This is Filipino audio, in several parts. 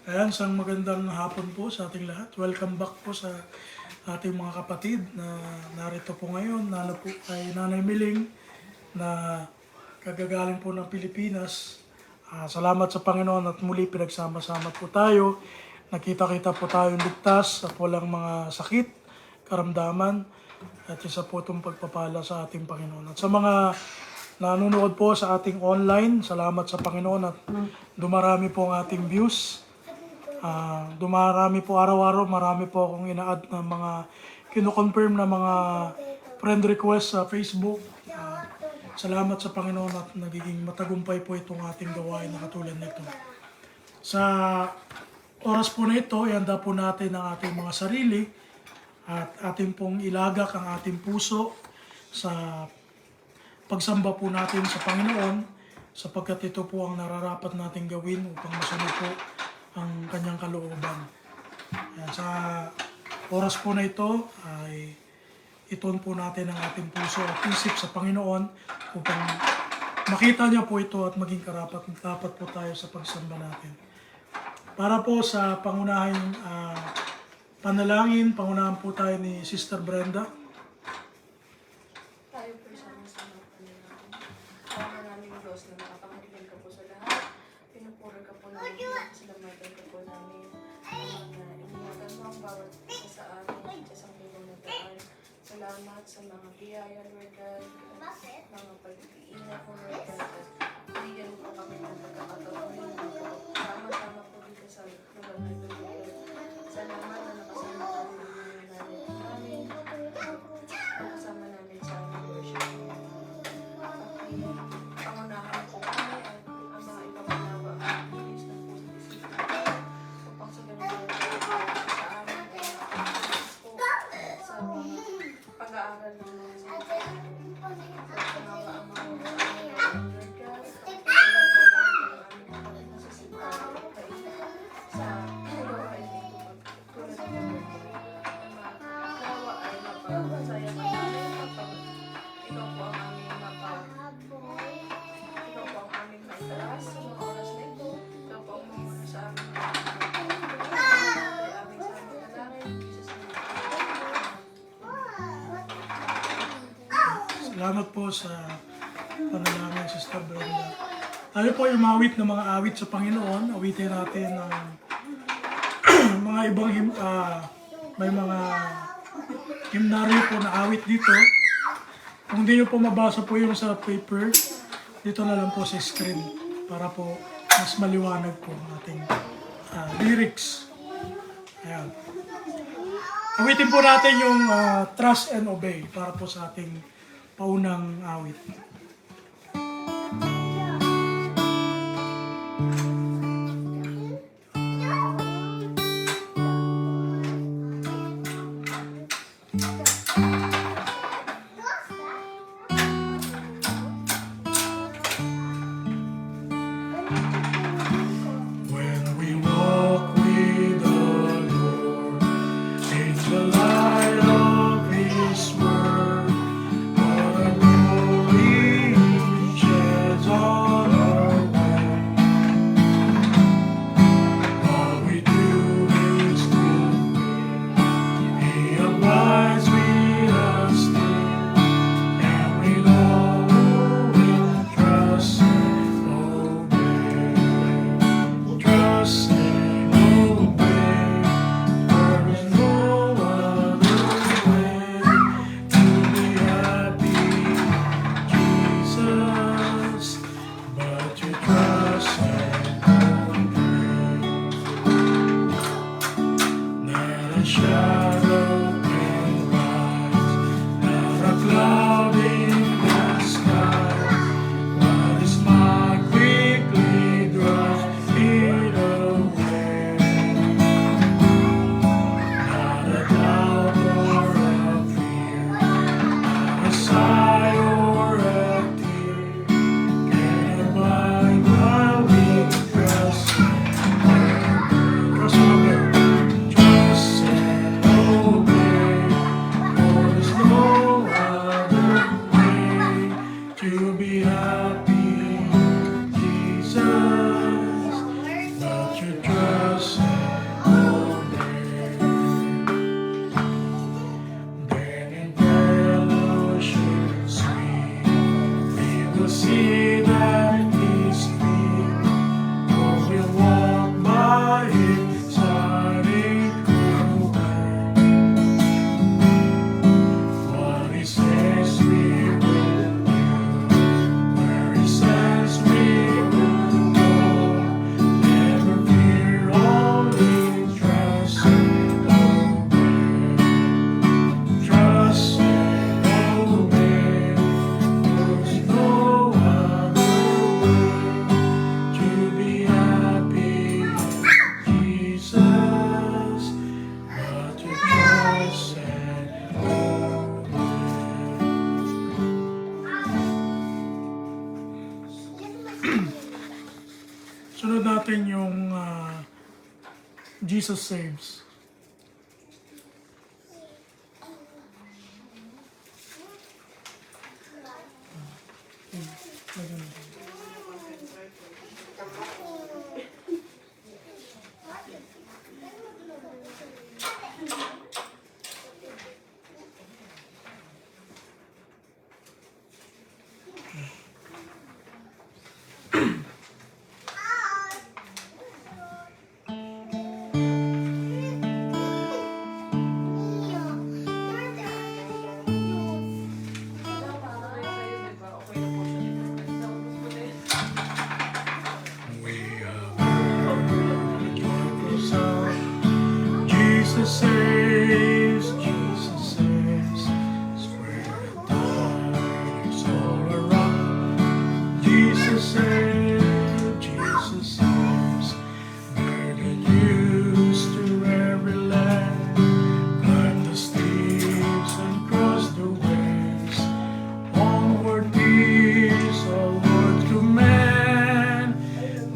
Ayan, isang magandang hapon po sa ating lahat. Welcome back po sa ating mga kapatid na narito po ngayon. Lalo po kay Nanay Miling na kagagaling po ng Pilipinas. Salamat sa Panginoon at muli pinagsama-sama po tayo. Nakita-kita po tayong ligtas at walang mga sakit, karamdaman. At isa po itong pagpapala sa ating Panginoon. At sa mga nanonood po sa ating online, salamat sa Panginoon at dumarami po ang ating views. Dumarami po araw-araw, marami po akong ina-add na mga kino-confirm na mga friend request sa Facebook. Salamat sa Panginoon at nagiging matagumpay po itong ating gawain na katulad nito. Sa oras po na ito, ihanda po natin ang ating mga sarili at ating pong ilagak ang ating puso sa pagsamba po natin sa Panginoon sapagkat ito po ang nararapat nating gawin upang masunod po ang kanyang kalooban. Sa oras po na ito ay ituon po natin ang ating puso at isip sa Panginoon upang makita niya po ito at maging karapat-dapat po tayo sa pagsamba natin. Para po sa pangunahing panalangin, pangunahan po tayo ni Sister Brenda. Tayo po sama-sama panalangin. Awa namin Diyos na makapangalan ka po sa lahat. Pinupuri ka po namin, pasalamatan ka po namin. Mga inihagan mo ang bawat isa sa amin, sa sanggol na daan. Salamat sa mga biyaya, Lord God, mga pag-iingat mo, Lord God. Bigyan mo kami ng pagkakataon sama-sama po dito sa lugar na ito, Lord God. Salamat na nakasama kami ng mga namin. Nakasama namin sa aming worship. Pangunahan po kami at ang mga ipapanawa ang bilis ng puso disiplina upang sa ganun sa amin ay po sa pag-aaral ng mga salita nito. Pagpanawa ang mga Lord God, pagpanawa po namin ang aming nasasita sa pagawain dito tulad ng mga nawa ay mapasaya namin kapag ikaw po ang aming ikaw po ang aming maitaas sa mga oras na ito. Ikaw po ang mamuna sa aming ay aming sa mga dalangin. Jesus name. Salamat po sa panalangin, Sister Brenda. Tayo po ay umawit ng mga awit sa Panginoon. Awitin natin ang mga ibang may mga himnaryo po na awit dito. Kung hindi nyo po mabasa po yung sa paper, dito na lang po sa screen para po mas maliwanag po ang ating lyrics. Ayan. Awitin po natin yung Trust and Obey para po sa ating paunang awit. When we walk with the Lord in the light of His word, what a glory Sunod natin yung Jesus Saves. Maganda. Jesus saves, Jesus saves. Spread the tidings all around. Jesus saves, Jesus saves. Bear the news to every land. Climb the steeps and cross the waves. Onward peace, all Lord command.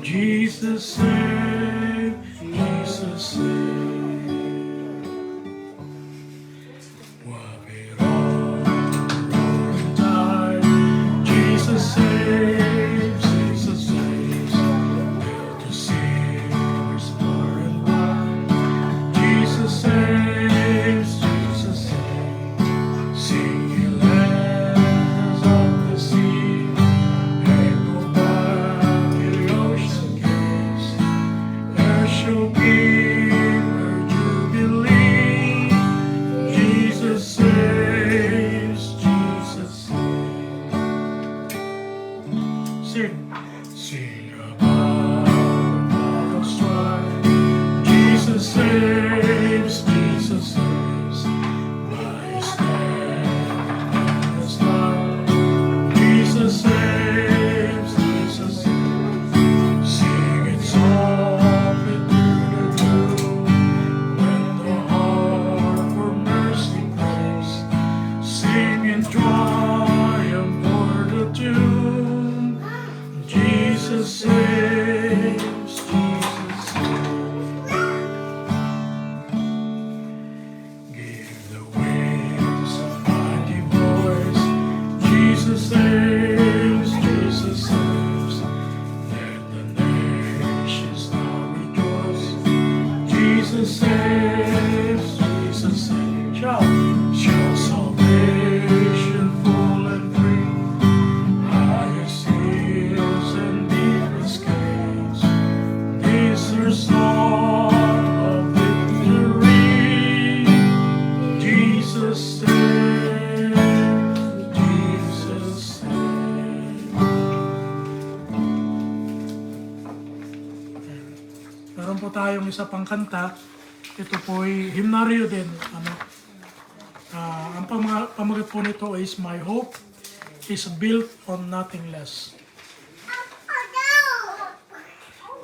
Jesus saves, Jesus saves. Jesus saves, Jesus saves. Built to sailors far and wide. Jesus saves, Jesus saves. Singing lands of the sea. Echo back to the ocean gates. There shall be a jubilee. Jesus saves, Jesus saves. Sing about the battle strife. Jesus saves, Jesus saves. By his hand and his life. Jesus saves, Jesus saves. Sing it softly through the gloom. When the heart for mercy prays. Sing in triumph o'er the tomb. Jesus saves, Jesus saves. Give the wings a mighty voice. Jesus saves, Jesus saves. Let the nations now rejoice. Jesus saves, Jesus saves. Shout salvation full and free. Highest hills and deepest caves. This our song of victory. Jesus saves, Jesus saves. Meron po tayong isa pang kanta. Ito po ay hymnaryo din. Ang pamagat po nito is My Hope is Built on Nothing Less.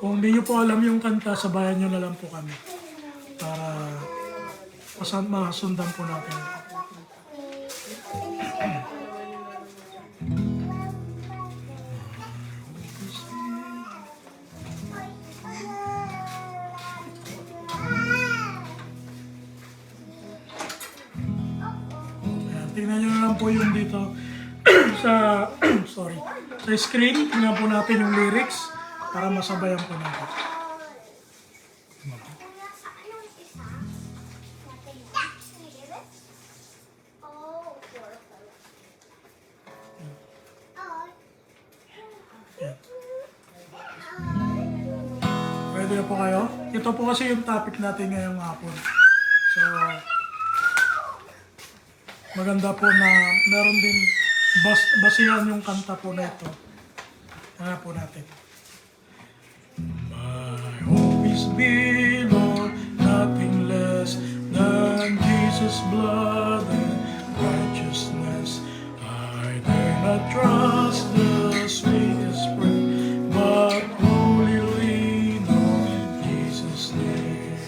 Kung hindi nyo po alam yung kanta, sabayan nyo na lang po kami para masundan po natin. Ayan, tingnan nyo na lang po yung dito sa sa screen. Tingnan po natin yung lyrics para masabayan po natin. Pwede na po kayo? Ito po kasi yung topic natin ngayong hapon. So, maganda po na meron din basihan yung kanta po na ito. Tingnan po natin. My hope is built on nothing less than Jesus' blood and righteousness. I dare not trust the sweetest prayer, but wholly lean on Jesus' name.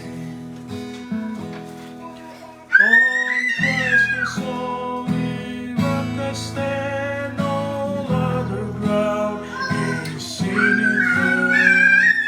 On Christ the solid rock I stand, all other ground is sinking vain.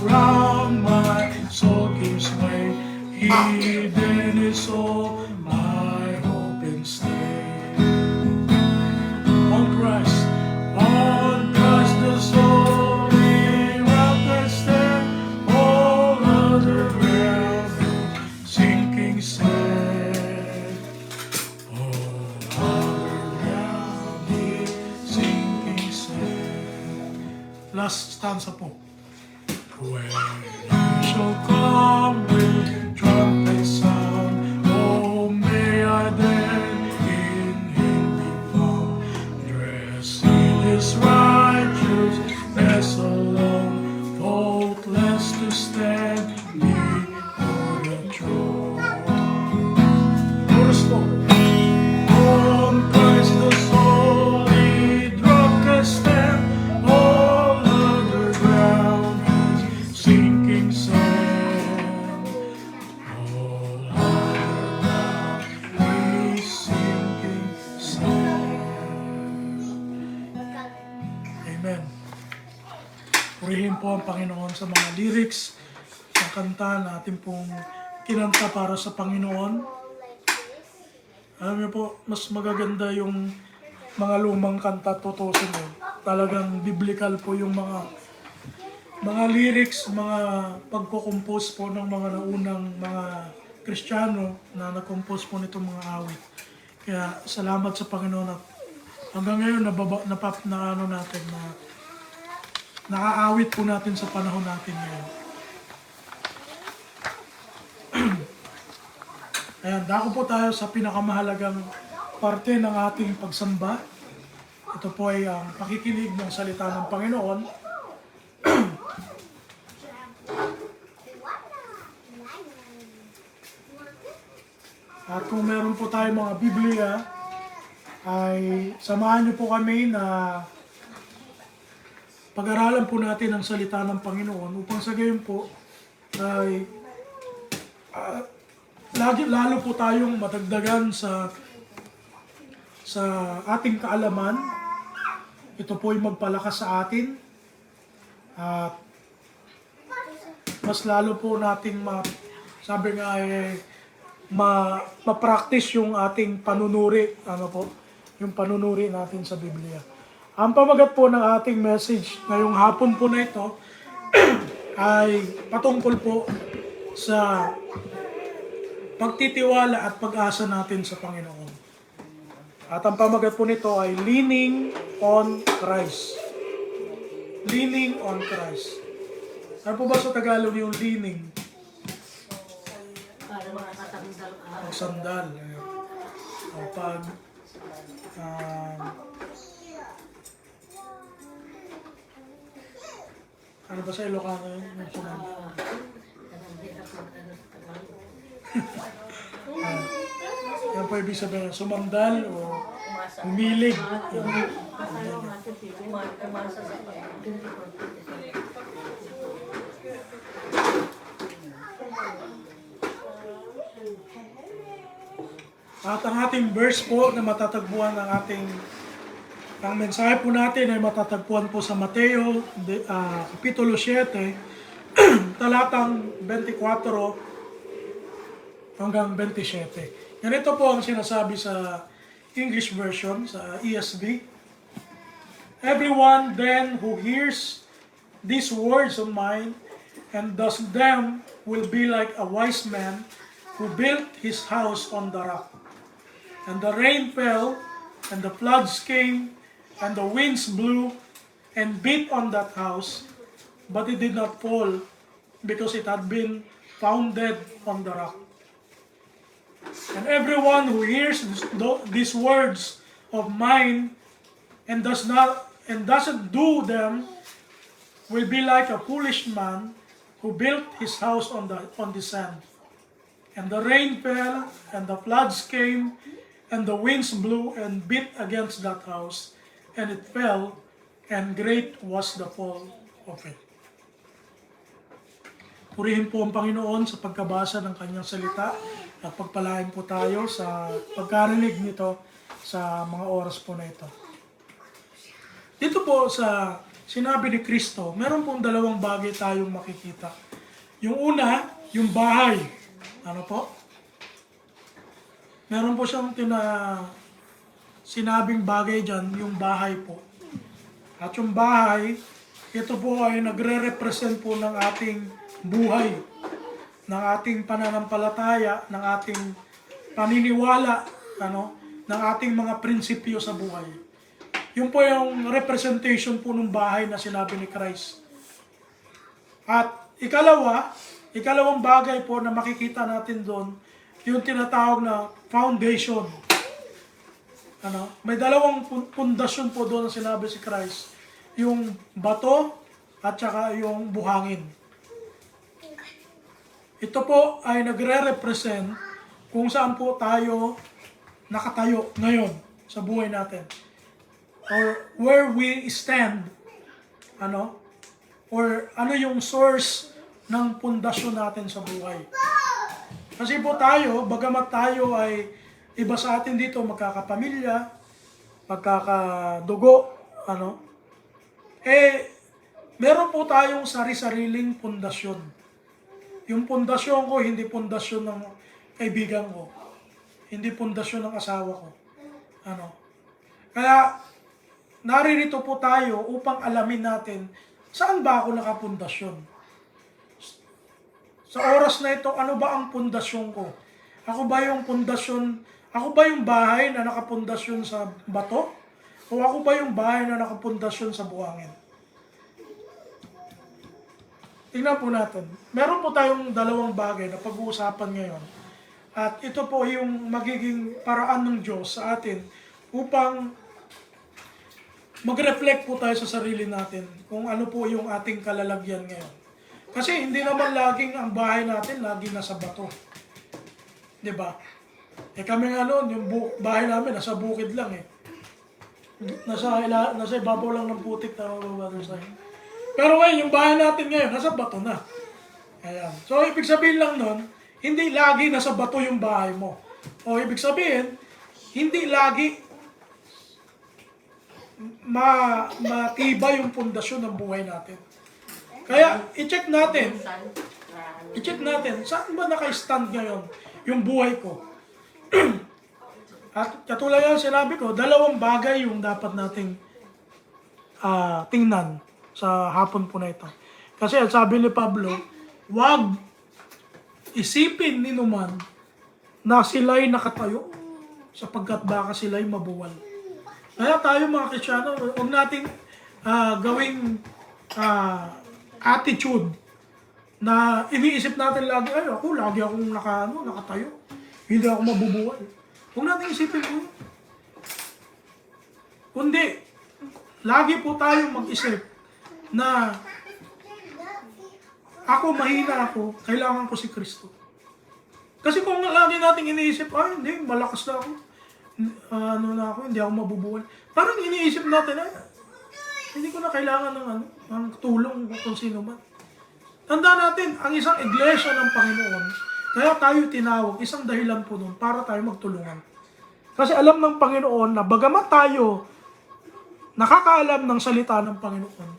around my soul gives way. Hidden is all my hope and stay. On Christ the solely rock I stand. All other ground is sinking sand. All other ground is sinking sand. Last stanza po. When you shall come with trumpet sound, oh may I then in him be found, dressed in his righteousness alone, faultless to stand before the throne. Chorus po. On Christ the solid rock I stand, all other ground is sinking sand. All other ground is sinking sand. Amen. Purihin po ang Panginoon sa mga lyrics ng kanta na ating pong kinanta para sa Panginoon. Alam niyo po, mas magaganda yung mga lumang kanta, tutusin mo. Talagang biblical po yung mga lyrics, mga pagkukompose po ng mga naunang mga Kristiyano na nag-compose po nitong mga awit. Kaya salamat sa Panginoon at hanggang ngayon natin na naaawit po natin sa panahon natin ngayon. Ayan, dako po tayo sa pinakamahalagang parte ng ating pagsamba. Ito po ay ang pakikinig ng salita ng Panginoon. At kung meron po tayo mga Biblia, ay samahan niyo po kami na pag-aralan po natin ang salita ng Panginoon upang sa gayon po ay lalo po tayong matagdagan sa ating kaalaman. Ito po ay magpalakas sa atin at mas lalo po nating sabi nga ay ma-practice yung ating panunuri, yung panunuri natin sa Biblia. Ang pamagat po ng ating message ngayong hapon po na ito ay patungkol po sa pagtitiwala at pag-asa natin sa Panginoon. At ang pamagat po nito ay leaning on Christ. Leaning on Christ. Ano po ba sa Tagalog yung leaning? O sandal. O pag ano ba sa Ilocano yun? Yung sumandal. Yan po ibig sabihin, sumandal o umilig. At ang ating verse po na matatagpuan ang mensahe po natin ay matatagpuan po sa Mateo, Kapitulo 7, talatang 24 hanggang 27. Ganito po ang sinasabi sa English version, sa ESV. Everyone then who hears these words of mine and does them will be like a wise man who built his house on the rock. And the rain fell, and the floods came, and the winds blew and beat on that house, but it did not fall because it had been founded on the rock. And everyone who hears these words of mine and doesn't do them will be like a foolish man who built his house on the sand. And the rain fell, and the floods came, and the winds blew and beat against that house, and it fell, and great was the fall of it. Purihin po ang Panginoon sa pagkabasa ng kanyang salita at pagpalain po tayo sa pagkarinig nito sa mga oras po na ito. Dito po sa sinabi ni Kristo, meron pong dalawang bagay tayong makikita. Yung una, yung bahay. Ano po? Meron po siyang sinabing bagay dyan, yung bahay po. At yung bahay, ito po ay nagre-represent po ng ating buhay, ng ating pananampalataya, ng ating paniniwala, ng ating mga prinsipyo sa buhay. Yun po yung representation po ng bahay na sinabi ni Christ. At ikalawang bagay po na makikita natin doon, yung tinatawag na foundation. May dalawang pundasyon po doon na sinabi si Christ. Yung bato at saka yung buhangin. Ito po ay nagre-represent kung saan po tayo nakatayo ngayon sa buhay natin. Or where we stand. Or ano yung source ng pundasyon natin sa buhay. Kasi po tayo, bagamat tayo ay iba sa atin dito, magkakapamilya, magkakadugo, meron po tayong sari-sariling pundasyon. Yung pundasyon ko, hindi pundasyon ng kaibigan ko. Hindi pundasyon ng asawa ko. Kaya, naririto po tayo upang alamin natin, saan ba ako nakapundasyon? Sa oras na ito, ano ba ang pundasyon ko? Ako ba yung bahay na nakapundasyon sa bato? O ako ba yung bahay na nakapundasyon sa buhangin? Tingnan po natin. Meron po tayong dalawang bagay na pag-uusapan ngayon. At ito po yung magiging paraan ng Diyos sa atin upang mag-reflect po tayo sa sarili natin kung ano po yung ating kalalagyan ngayon. Kasi hindi naman laging ang bahay natin lagi nasa bato. 'Di ba? Kami yung bahay namin nasa bukid lang eh. Nasa ibabaw lang ng putik na mababado sa akin. Pero ngayon, yung bahay natin ngayon, nasa bato na. Ayan. So, ibig sabihin lang nun, hindi lagi nasa bato yung bahay mo. O ibig sabihin, hindi lagi matibay yung pundasyon ng buhay natin. Kaya, i-check natin, saan ba naka-stand ngayon yung buhay ko? At katulad yung sinabi ko, dalawang bagay yung dapat nating tingnan sa hapon po na ito. Kasi sabi ni Pablo, wag isipin ni numan na sila'y nakatayo sapagkat baka sila'y mabuwal. Kaya tayo mga Kristiyano, huwag nating gawing attitude na iniisip natin lagi, lagi akong nakatayo. Hindi ako mabubuwal. Huwag natin isipin po. Kundi, lagi po tayong mag-isip na mahina ako, kailangan ko si Kristo. Kasi kung lagi nating iniisip, hindi, malakas na ako. Hindi ako mabubuhay. Parang iniisip natin, hindi ko na kailangan ng tulong kung sino man. Tandaan natin, ang isang iglesia ng Panginoon, kaya tayo tinawag, isang dahilan po nun, para tayo magtulungan. Kasi alam ng Panginoon na bagamat tayo nakakaalam ng salita ng Panginoon,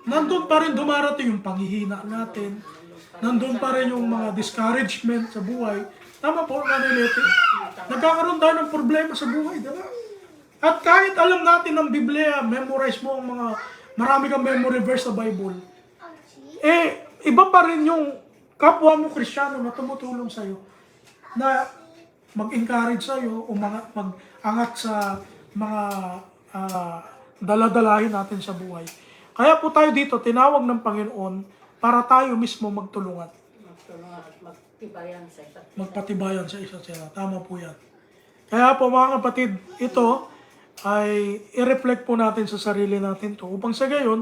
nandun pa rin dumarating yung panghihina natin, nandun pa rin yung mga discouragement sa buhay. Tama po, related. Nagkakaroon tayo ng problema sa buhay, diba? At kahit alam natin ng Biblia, memorize mo ang marami kang memory verse sa Bible, iba pa rin yung kapwa mo Kristiyano na tumutulong sa'yo, na mag-encourage sa'yo o mag-angat sa mga daladalahin natin sa buhay. Kaya po tayo dito, tinawag ng Panginoon para tayo mismo magtulungan. Magtulungan at magtibayan sa isa't isa. Magpatibayan sa isa't isa. Tama po yan. Kaya po mga kapatid, ito ay i-reflect po natin sa sarili natin to upang sa gayon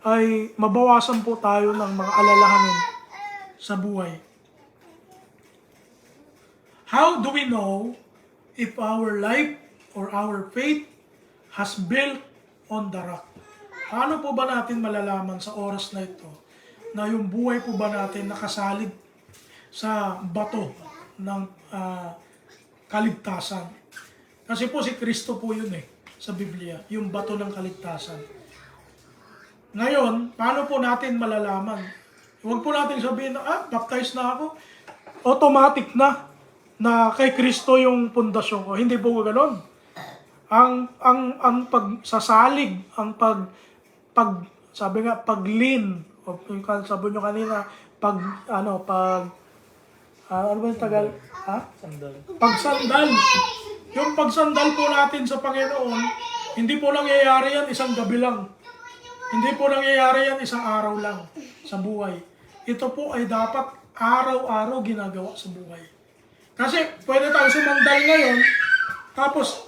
ay mabawasan po tayo ng mga alalahanin sa buhay. How do we know if our life or our faith has built on the rock? Paano po ba natin malalaman sa oras na ito na yung buhay po ba natin nakasalig sa bato ng kaligtasan? Kasi po si Kristo po yun sa Biblia, yung bato ng kaligtasan. Ngayon, paano po natin malalaman? Huwag po natin sabihin na, baptized na ako. Automatic na kay Kristo yung pundasyon ko. Hindi po ganoon. Ang pagsasalig, sabi nga, paglin, o yung sabi nyo kanina, ano ba yung tagal? Sandal. Pagsandal. Yung pagsandal po natin sa Panginoon, hindi po nangyayari yan isang gabi lang. Hindi po nangyayari yan isang araw lang sa buhay. Ito po ay dapat araw-araw ginagawa sa buhay. Kasi pwede tayo sumandal ngayon, tapos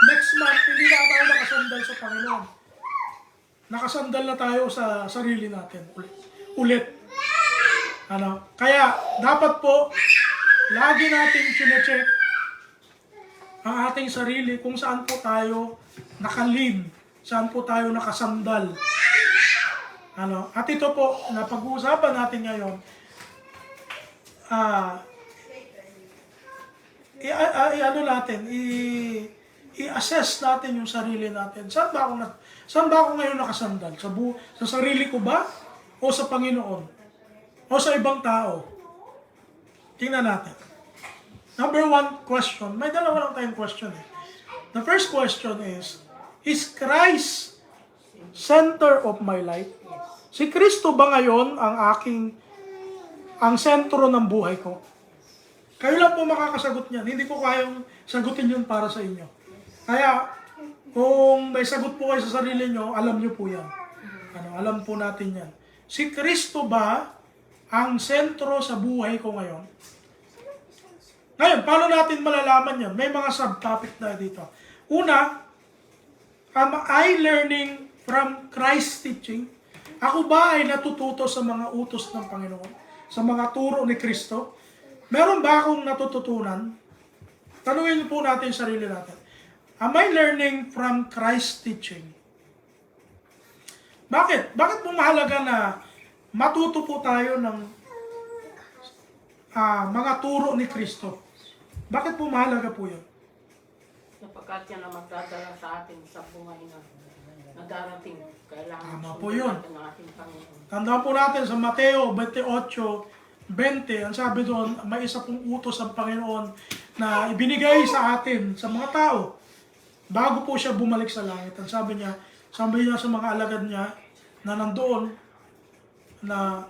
next month, hindi na tayo nakasandal sa Panginoon. Nakasandal na tayo sa sarili natin ulit. Kaya dapat po, lagi nating chine-check ang ating sarili kung saan po tayo nakalin, saan po tayo nakasandal. At ito po, na pag-uusapan natin ngayon, i-assess natin yung sarili natin. Saan ba ako ngayon nakasandal? Sa sarili ko ba? O sa Panginoon? O sa ibang tao? Tingnan natin. Number one question. May dalawa lang tayong question eh. The first question is Christ center of my life? Si Kristo ba ngayon ang sentro ng buhay ko? Kayo lang po makakasagot niyan. Hindi ko kayang sagutin yun para sa inyo. Kaya, kung may sagot po kayo sa sarili nyo, alam nyo po yan. Alam po natin yan. Si Kristo ba ang sentro sa buhay ko ngayon? Ngayon, paano natin malalaman yan? May mga subtopic na dito. Una, am I learning from Christ's teaching? Ako ba ay natututo sa mga utos ng Panginoon? Sa mga turo ni Kristo? Meron ba akong natututunan? Tanungin niyo po natin yung sarili natin. Am I learning from Christ's teaching? Bakit? Bakit po mahalaga na matuto po tayo ng mga turo ni Kristo? Bakit po mahalaga po yun? Sapagkat yan ang magdadala sa atin sa buhay na darating. Kailangan Tama po yun. ng ating Panginoon. Tandaan po natin sa Mateo 28:20, ang sabi doon, may isa pong utos ang Panginoon na ibinigay sa atin, sa mga tao, bago po siya bumalik sa langit. Ang sabi niya sa mga alagad niya na nandoon, na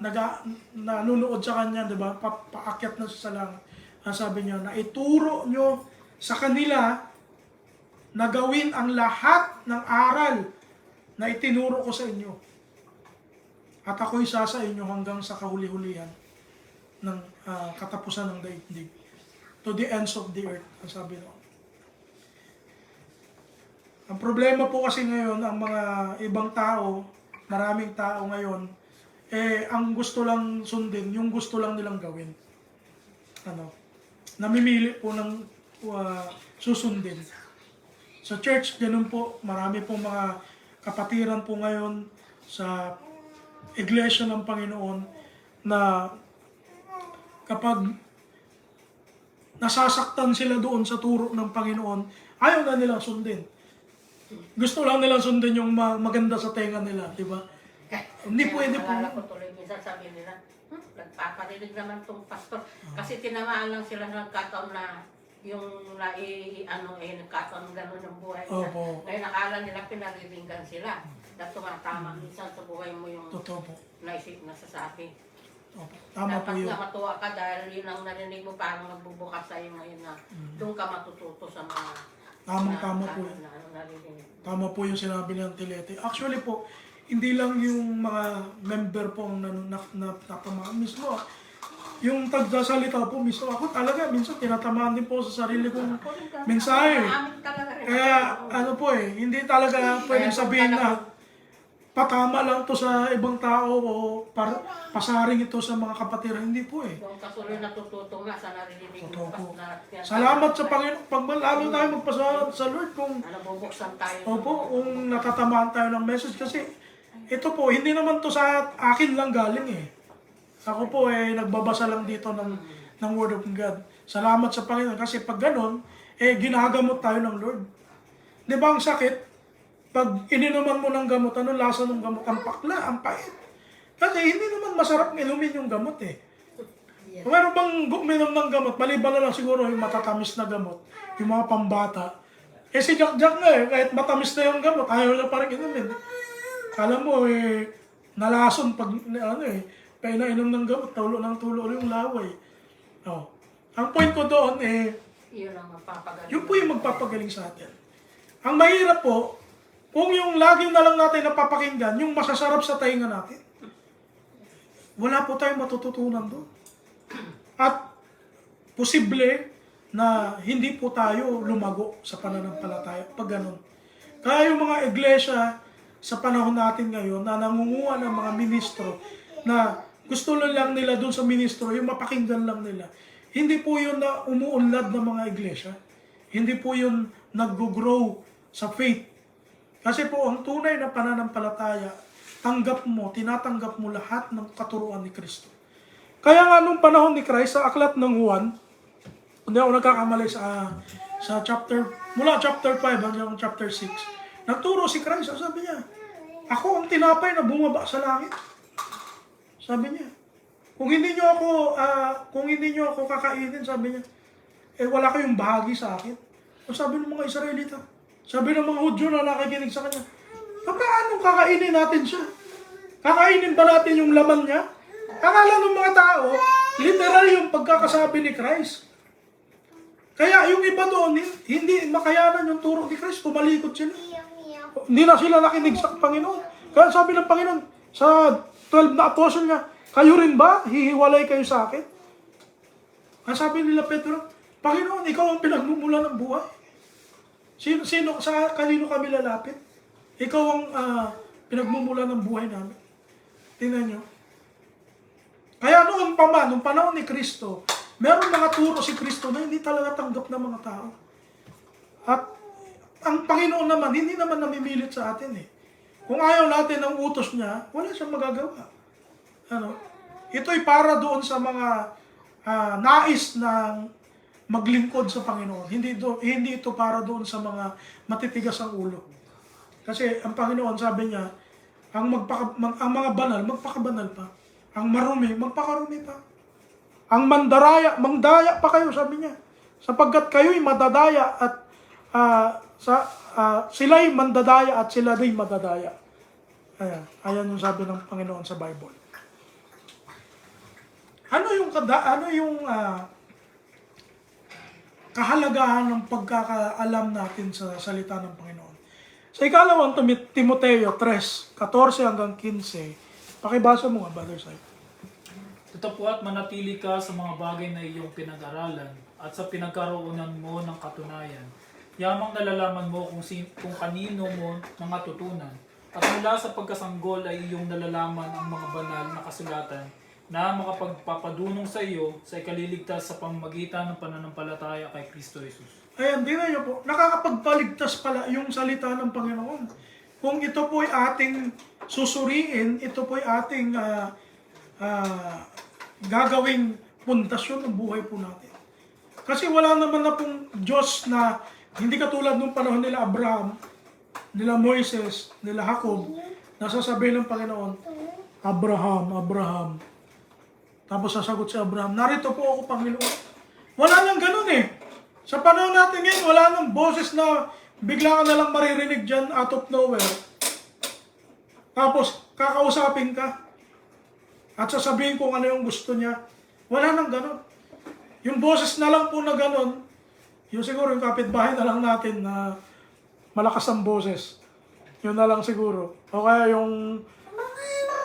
nanunood sa kanya, di ba? Paakyat na sa langit. Ang sabi niya, na ituro nyo sa kanila na gawin ang lahat ng aral na itinuro ko sa inyo. At ako'y sa inyo hanggang sa kahuli-hulihan ng katapusan ng daigdig. To the ends of the earth, ang sabi noon. Ang problema po kasi ngayon, ang mga ibang tao, maraming tao ngayon, ang gusto lang sundin, yung gusto lang nilang gawin. Namimili po ng susundin. Sa church, ganun po, marami pong mga kapatiran po ngayon sa iglesia ng Panginoon na kapag nasasaktan sila doon sa turo ng Panginoon, ayaw na nilang sundin. Gusto lang nilang sundin yung maganda sa tenga nila, di ba? Hindi pwede po. Naalala ko tuloy, minsan sabi nila, nagpaparinig naman tong pastor. Kasi tinamaan lang sila ng kataon na yung nagkataon gano'n yung buhay nila. Opo. Ngayon nakala nila pinariringgan sila. Na tumatama minsan sa buhay mo yung Totoo po. nasasabi. Opo. Tama po Dapat yun. nga matuwa ka dahil yun ang narinig mo parang magbubukas sa'yo ngayon na doon ka matututo sa mga Tama po yun. narinig. Tama po yung sinabi ng Tilete. Actually po, hindi lang yung mga member po ang natamaan mismo. Yung tagsasalita po mismo, ako talaga minsan tinatamaan din po sa sarili kong mensahe. Kaya hindi talaga pwedeng sabihin na patama lang to sa ibang tao o pasaring ito sa mga kapatiran. Hindi po eh. Kung kasuloy natututo nga sa narinig Totoo po. mo. Salamat sa Panginoon. Pag lalo tayo magpasalamat sa Lord kung Nabubuksan tayo. kung natatamaan tayo ng message. Kasi ito po, hindi naman to sa akin lang galing eh. Ako po nagbabasa lang dito ng Word of God. Salamat sa Panginoon kasi pag ganon, ginagamot tayo ng Lord. Di ba ang sakit? Pag ininuman mo ng gamot, anong lasa ng gamot? Ang pakla, ang pait. Kasi hindi naman masarap inumin yung gamot eh. Kung meron bang uminom ng gamot, maliban na lang siguro yung matatamis na gamot, yung mga pambata. Eh si Jack Jack nga eh, kahit matamis na yung gamot, ayaw na parang inumin. Kala mo eh, nalason pag pinainom ng gamot, tulo yung laway. Oh. Ang point ko doon eh, Yun ang magpapagaling. yun po yung magpapagaling sa atin. Ang mahirap po, kung yung lagi na lang natin napapakinggan, yung masasarap sa tainga natin, wala po tayong matututunan doon. At posible na hindi po tayo lumago sa pananampalataya pag ganun. Kaya yung mga iglesia sa panahon natin ngayon na nangunguha ng mga ministro na gusto lang nila doon sa ministro, yung mapakinggan lang nila. Hindi po yun na umuunlad ng mga iglesia. Hindi po yun nag-grow sa faith. Kasi po ang tunay na pananampalataya, tinatanggap mo lahat ng katuruan ni Kristo. Kaya nga nung panahon ni Christ, sa aklat ng Juan, hindi ako nagkakamali sa chapter, mula chapter 5 hanggang chapter 6, nagturo si Christ, sabi niya, ako ang tinapay na bumaba sa langit. Sabi niya, kung hindi niyo ako kakainin, sabi niya, eh wala kayong bahagi sa akin. O sabi ng mga Israelita, sabi ng mga Hudyo na nakikinig sa kanya, paano kakainin natin siya? Kakainin ba natin yung laman niya? Akala ng mga tao, literal yung pagkakasabi ni Christ. Kaya yung iba doon, hindi makayanan yung turo ni Christ, tumalikod sila. Hindi na sila nakinig sa Panginoon. Kaya sabi ng Panginoon, sa 12 na apostle niya, kayo rin ba? Hihiwalay kayo sa akin? Ang sabi nila Pedro, Panginoon, ikaw ang pinagmumula ng buhay. Kanino kami lalapit? Ikaw ang pinagmumula ng buhay namin. Tingnan nyo. Kaya noon pa man, nung panahon ni Kristo, meron mga turo si Kristo na hindi talaga tanggap ng mga tao. At ang Panginoon naman, hindi naman namimilit sa atin eh. Kung ayaw natin ng utos niya, wala siyang magagawa. Ito'y para doon sa mga nais ng maglingkod sa Panginoon. Hindi ito para doon sa mga matitigas ang ulo. Kasi ang Panginoon, sabi niya, ang mga banal, magpakabanal pa. Ang marumi, magpakarumi pa. Ang mangdaya pa kayo, sabi niya. Sapagkat kayo'y madadaya at sila'y mandadaya at sila din madadaya. Ayan yung sabi ng Panginoon sa Bible. Ano yung kahalagahan ng pagkakaalam natin sa salita ng Panginoon? Sa ikalawang Timoteo 3:14 hanggang 15, pakibasa mo nga, Brother Sai. Tatapuat manatili ka sa mga bagay na iyong pinag-aralan at sa pinagkaroonan mo ng katunayan. Yamang nalalaman mo kung kanino mo nangatutunan. At mula sa pagkasanggol ay iyong nalalaman ang mga banal na kasulatan na makapagpapadunong sa iyo sa ikaliligtas sa pamamagitan ng pananampalataya kay Kristo Jesus. Ayan, din niyo po, nakakapagpaligtas pala yung salita ng Panginoon. Kung ito po'y ating susuriin, ito po'y ating gagawing pundasyon ng buhay po natin. Kasi wala naman na pong Diyos na hindi katulad nung panahon nila Abraham, nila Moises, nila Jacob, nasasabihin ng Panginoon, Abraham, Abraham. Tapos sasagot si Abraham, narito po ako, Panginoon. Wala nang ganun eh. Sa panahon natin ngayon, wala nang boses na bigla ka nalang maririnig dyan out of nowhere. Tapos, kakausapin ka. At sasabihin kung ano yung gusto niya. Wala nang ganun. Yung boses na lang po na ganun, yung siguro yung kapitbahay na lang natin na malakas ang boses. Yun na lang siguro. O kaya yung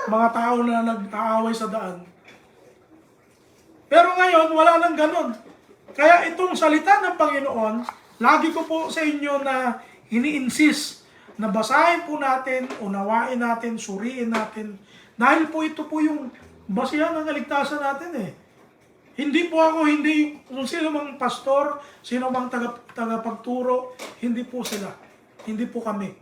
mga tao na nag-aaway sa daan. Pero ngayon, wala nang ganun. Kaya itong salita ng Panginoon, lagi ko po sa inyo na ini-insist na basahin po natin, unawain natin, suriin natin. Dahil po ito po yung basihan ng kaligtasan natin eh. Hindi kung sino mang pastor, sino mang tagapagturo, hindi po sila. Hindi po kami.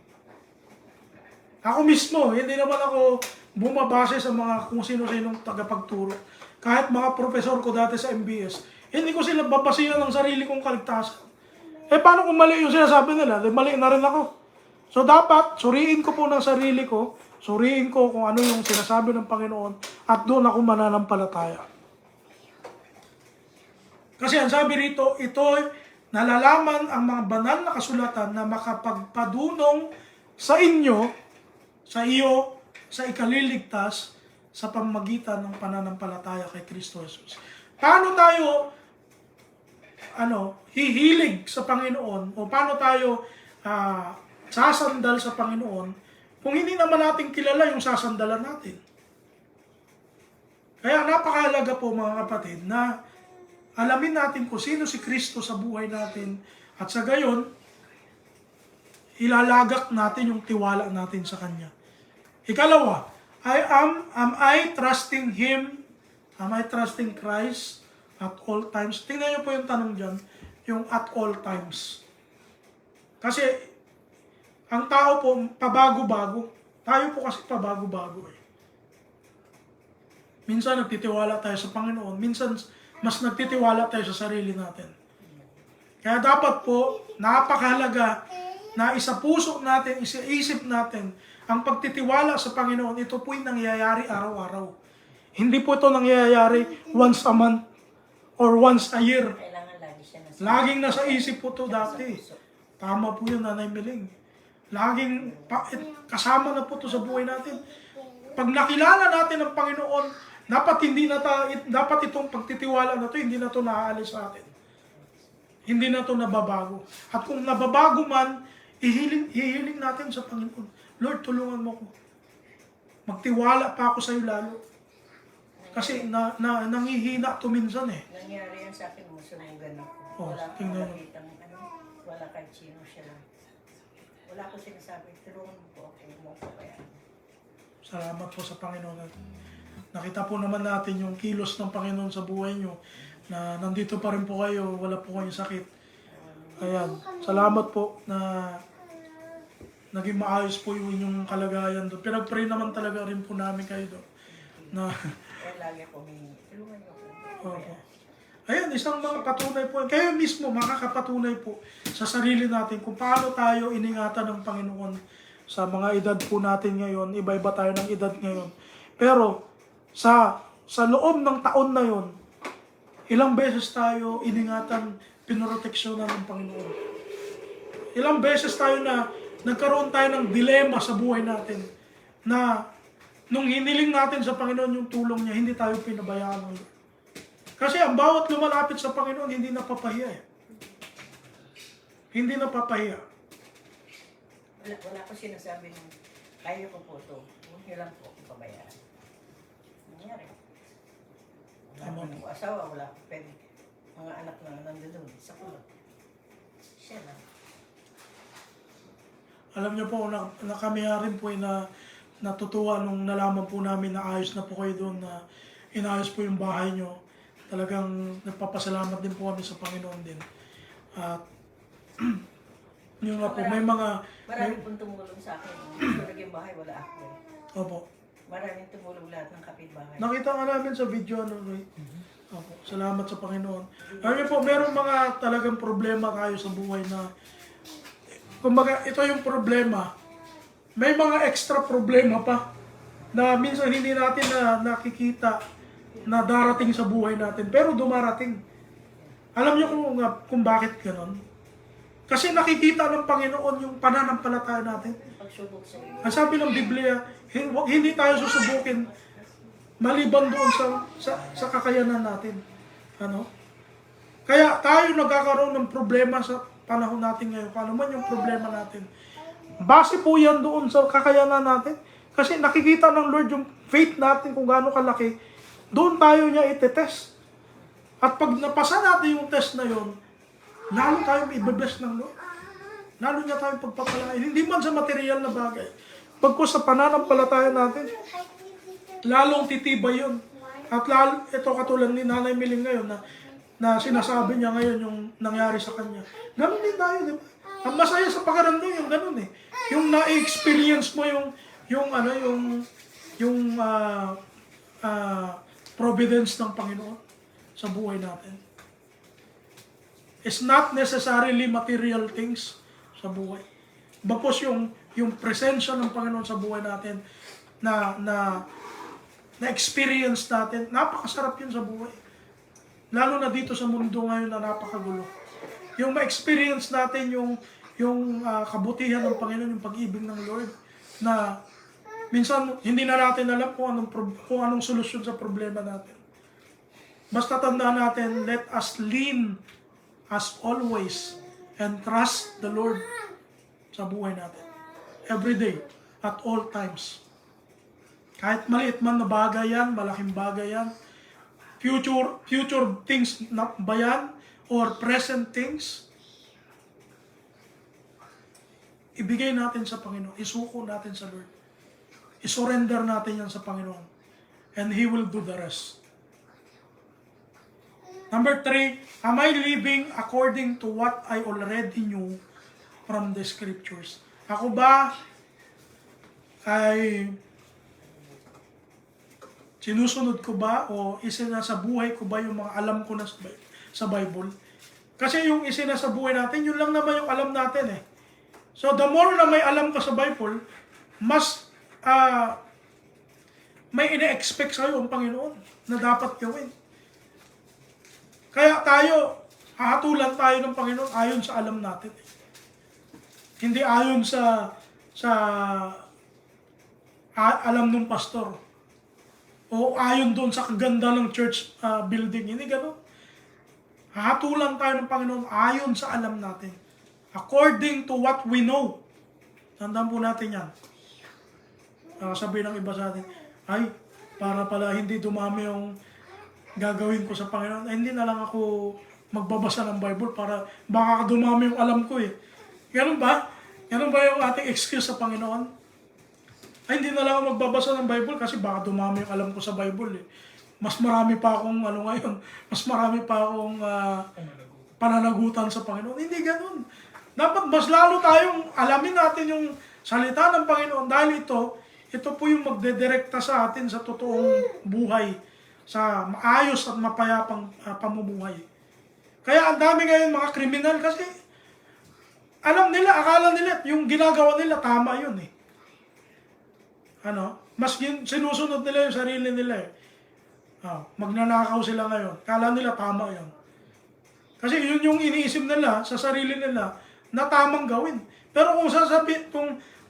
Ako mismo, hindi naman ako bumabase sa mga kung sino-sinong tagapagturo. Kahit mga profesor ko dati sa MBS, hindi ko sila babasihan ng sarili kong kaligtasan. Eh paano kung mali yung sinasabi nila? Mali na rin ako. So dapat, suriin ko po ng sarili ko, suriin ko kung ano yung sinasabi ng Panginoon at doon ako mananampalataya. Kasi ang sabi rito, ito nalalaman ang mga banal na kasulatan na makapagpadunong sa inyo, sa iyo, sa ikaliligtas sa pamamagitan ng pananampalataya kay Kristo Jesus. Paano tayo hihilig sa Panginoon o paano tayo sasandal sa Panginoon kung hindi naman natin kilala yung sasandalan natin? Kaya napakahalaga po mga kapatid na alamin natin kung sino si Kristo sa buhay natin at sa gayon, ilalagak natin yung tiwala natin sa Kanya. Ikalawa, am I trusting Him? Am I trusting Christ at all times? Tingnan niyo po yung tanong dyan, yung at all times. Kasi, ang tao po, pabago-bago. Tayo po kasi pabago-bago eh. Minsan nagtitiwala tayo sa Panginoon, minsan mas nagtitiwala tayo sa sarili natin. Kaya dapat po, napakahalaga na isapuso natin, isaisip natin, ang pagtitiwala sa Panginoon, ito po'y nangyayari araw-araw. Hindi po ito nangyayari once a month or once a year. Kailangan lagi siya nasa Laging nasa isip po ito dati. Tama po yun, Nanay Miling. Laging kasama na po ito sa buhay natin. Pag nakilala natin ang Panginoon, dapat itong pagtitiwala na ito, hindi na ito naaalis sa atin. Hindi na ito nababago. At kung nababago man, ihiling natin sa Panginoon. Lord, tulungan mo ko. Magtiwala pa ako sa iyo lalo. Kasi nangihina ito minsan eh. Nangyari yan sa akin, masunugan ako. Oh, Wala akong tingnan mo. nakitang wala kahit sino siya lang. Wala ko sinasabi, tulungan mo po ako, mo ko kaya. Salamat po sa Panginoon. Nakita po naman natin yung kilos ng Panginoon sa buhay nyo na nandito pa rin po kayo, wala po kayong sakit. Ayan, salamat po na naging maayos po yung inyong kalagayan doon. Pinag-pray naman talaga rin po namin kayo doon. Na, Kaya lagi ako may tulungan niyo po. opo. Ayan, isang mga patunay po. Kayo mismo makakapatunay po sa sarili natin kung paano tayo iningatan ng Panginoon sa mga edad po natin ngayon. Iba-iba tayo ng edad ngayon. Pero sa loob ng taon na yon, ilang beses tayo iningatan, pinroteksyonan ng Panginoon. Ilang beses tayo na nagkaroon tayo ng dilema sa buhay natin na nung hiniling natin sa Panginoon yung tulong niya, hindi tayo pinabayaan ng Lord. Kasi ang bawat lumalapit sa Panginoon, hindi napapahiya eh. Hindi napapahiya. Wala ko sinasabi ng kaya ko po ito. Huwag niyo lang po akong pabayaan. Nangyari. Wala ko asawa, wala ko pwede. Mga anak na nandun sa kulot. Siya lang. Alam niyo po, na kami rin po na natutuwa nung nalaman po namin na ayos na po kayo doon, na inayos po yung bahay niyo. Talagang nagpapasalamat din po kami sa Panginoon din. At yun nga po, may mga... Maraming pong tumulong sa akin. Tulog yung bahay, wala ako eh. Opo. Maraming tumulong lahat ng kapitbahay. Nakita nga namin sa video, Roy. Opo. Salamat sa Panginoon. Alam niyo po, merong mga talagang problema tayo sa buhay na... Kumbaga, ito yung problema. May mga extra problema pa na minsan hindi natin na nakikita na darating sa buhay natin. Pero dumarating. Alam niyo kung bakit gano'n? Kasi nakikita ng Panginoon yung pananampalataya natin. Pagsubok sa iyo. Ang sabi ng Biblia, hindi tayo susubukin maliban doon sa kakayanan natin. Ano? Kaya tayo nagkakaroon ng problema sa panahon natin ngayon. Paano man yung problema natin. Base po yan doon sa kakayanan natin. Kasi nakikita ng Lord yung faith natin kung gaano kalaki. Doon tayo niya itetest. At pag napasa natin yung test na yon, lalo tayong ibe-bless ng Lord. Lalo niya tayong pagpapalain. Hindi man sa material na bagay. Pagkos sa pananampalataya natin, lalong titibay yun. At lalo, ito katulad ni Nanay Miling ngayon na sinasabi niya ngayon yung nangyari sa kanya. Ganun din tayo, di ba? Ang masaya sa pakaramdam yung ganun eh. Yung na-experience mo yung providence ng Panginoon sa buhay natin. It's not necessarily material things sa buhay. Bagkus yung yung presensya ng Panginoon sa buhay natin na experience natin, napakasarap yun sa buhay. Lalo na dito sa mundo ngayon na napakagulo. Yung ma-experience natin yung kabutihan ng Panginoon, yung pag-ibig ng Lord, na minsan hindi na natin alam kung anong solusyon sa problema natin. Basta tandaan natin, let us lean as always and trust the Lord sa buhay natin. Every day, at all times. Kahit maliit man na bagay yan, malaking bagay yan, future things na ba yan, or present things, ibigay natin sa Panginoon, isuko natin sa Lord. Isurrender natin yan sa Panginoon. And He will do the rest. Number 3, am I living according to what I already knew from the Scriptures? Ako ba ay sinusunod ko ba o isinasa buhay ko ba yung mga alam ko na sa Bible? Kasi yung isinasa buhay natin, yun lang naman yung alam natin eh. So the more na may alam ka sa Bible, mas may ine-expect sa'yo ang Panginoon na dapat gawin. Kaya tayo, hahatulan tayo ng Panginoon ayon sa alam natin. Hindi ayon sa alam ng pastor. O ayon doon sa kaganda ng church building. Hindi gano'n. Hahatulan tayo ng Panginoon ayon sa alam natin. According to what we know. Tandaan po natin yan. Sabihin ng iba sa atin, ay, para pala hindi dumami yung gagawin ko sa Panginoon, hindi na lang ako magbabasa ng Bible para baka dumami yung alam ko eh. Ganun ba? Ganun ba yung ating excuse sa Panginoon? Ay, hindi na lang ako magbabasa ng Bible kasi baka dumami yung alam ko sa Bible eh. Mas marami pa akong ngayon, mas marami pa akong pananagutan sa Panginoon. Hindi ganun. Dapat mas lalo tayong alamin natin yung salita ng Panginoon dahil ito po yung magdedirekta sa atin sa totoong buhay, sa maayos at mapayapang pamumuhay. Kaya ang dami ngayon mga kriminal kasi alam nila, akala nila, yung ginagawa nila tama yun eh. Mas sinusunod nila yung sarili nila eh. Magnanakaw sila ngayon. Akala nila tama yun. Kasi yun yung iniisip nila sa sarili nila na tamang gawin. Pero kung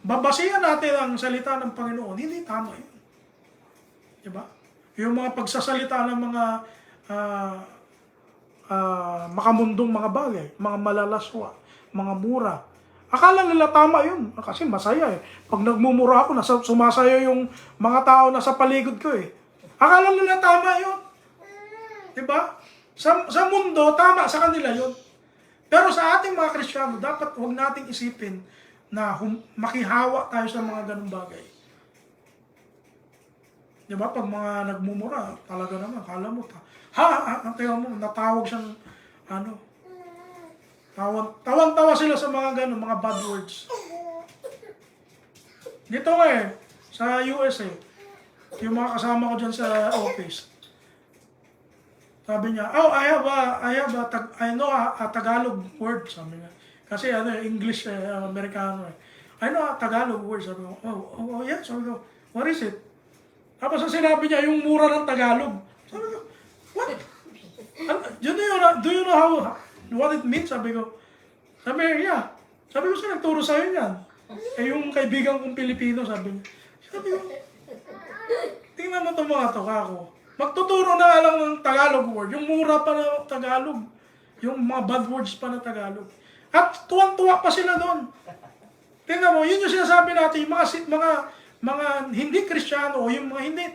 babasihan natin ang salita ng Panginoon, hindi tama yun. Diba? Yung mga pagsasalita ng mga makamundong mga bagay, mga malalaswa, mga mura. Akala nila tama yun. Kasi masaya eh. Pag nagmumura ako, sumasaya yung mga tao na sa paligid ko eh. Akala nila tama yun. Diba? Sa mundo, tama sa kanila yun. Pero sa ating mga Kristiyano, dapat huwag nating isipin na makihawa tayo sa mga ganung bagay. Diba? Pag mga nagmumura, talaga naman, kala mo, natawag siyang, tawan-tawa sila sa mga ganun, mga bad words. Dito sa USA, yung mga kasama ko dyan sa office, sabi niya, I know a Tagalog word, sabi niya. Kasi English, Amerikano eh. I know a Tagalog word, sabi ko, oh yeah, sabi ko, what is it? Tapos sinabi niya, yung mura ng Tagalog. Sabi ko, what? Do you know what it means? Sabi ko, yeah. Sabi ko, saan nagturo sa'yo yan? Yung kaibigan kong Pilipino, sabi niya. Sabi ko, tingnan mo itong mga to, kako. Magtuturo na lang ng Tagalog word. Yung mura pa na Tagalog. Yung mga bad words pa na Tagalog. At tuwang-tuwa pa sila doon. Tingnan mo, yun yung sinasabi natin, yung mga hindi Kristiyano o yung mga hindi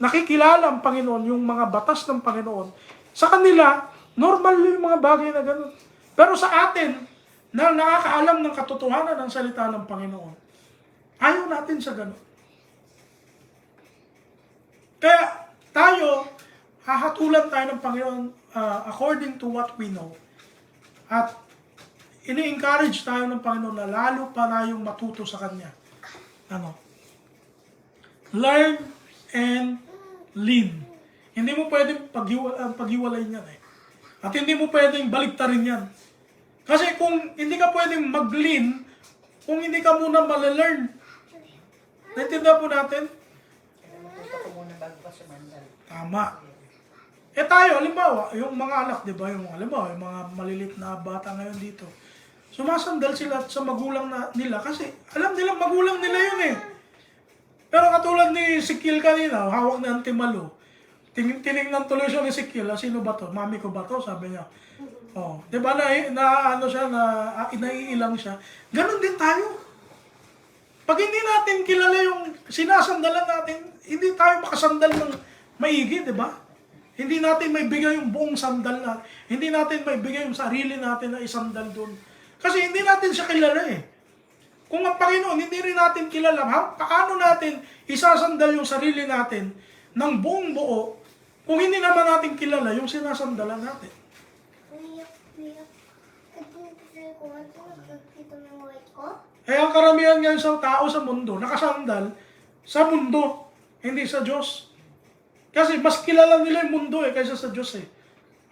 nakikilala ang Panginoon, yung mga batas ng Panginoon, sa kanila, normal yung mga bagay na gano'n. Pero sa atin, na nakakaalam ng katotohanan ng salita ng Panginoon, ayaw natin sa gano'n. Kaya tayo, hahatulan tayo ng Panginoon according to what we know. At ini-encourage tayo ng Panginoon na lalo pa tayong matuto sa Kanya. Learn and lean. Hindi mo pwedeng paghiwalayin yan eh. At hindi mo pwedeng baliktarin yan. Kasi kung hindi ka pwedeng mag-lean kung hindi ka muna malelearn. Naintindihan po natin? Kaya matuto ko muna bago ka sumandal. Tama. Eh tayo, halimbawa, yung mga anak, di ba, yung mga malilit na bata ngayon dito, sumasandal sila sa magulang nila kasi alam nilang magulang nila yun eh. Pero katulad ni Ezekiel kanina, hawak ni Auntie Malu, tinignan tuloy siya ni Ezekiel, sino ba to? Mami ko ba to? Sabi niya. Oh, di ba ano siya, naiilang siya. Ganon din tayo. Pag hindi natin kilala yung sinasandalan natin, hindi tayo makasandal ng maigi, di ba? Hindi natin may bigay yung buong sandal na, hindi natin may bigay yung sarili natin na isandal doon. Kasi hindi natin siya kilala eh. Kung ang Panginoon hindi rin natin kilala, paano natin isasandal yung sarili natin ng buong buo kung hindi naman natin kilala yung sinasandalan natin? Eh, ang karamihan ngayon sa tao sa mundo, nakasandal sa mundo, hindi sa Diyos. Kasi mas kilala nila yung mundo kaysa sa Diyos eh.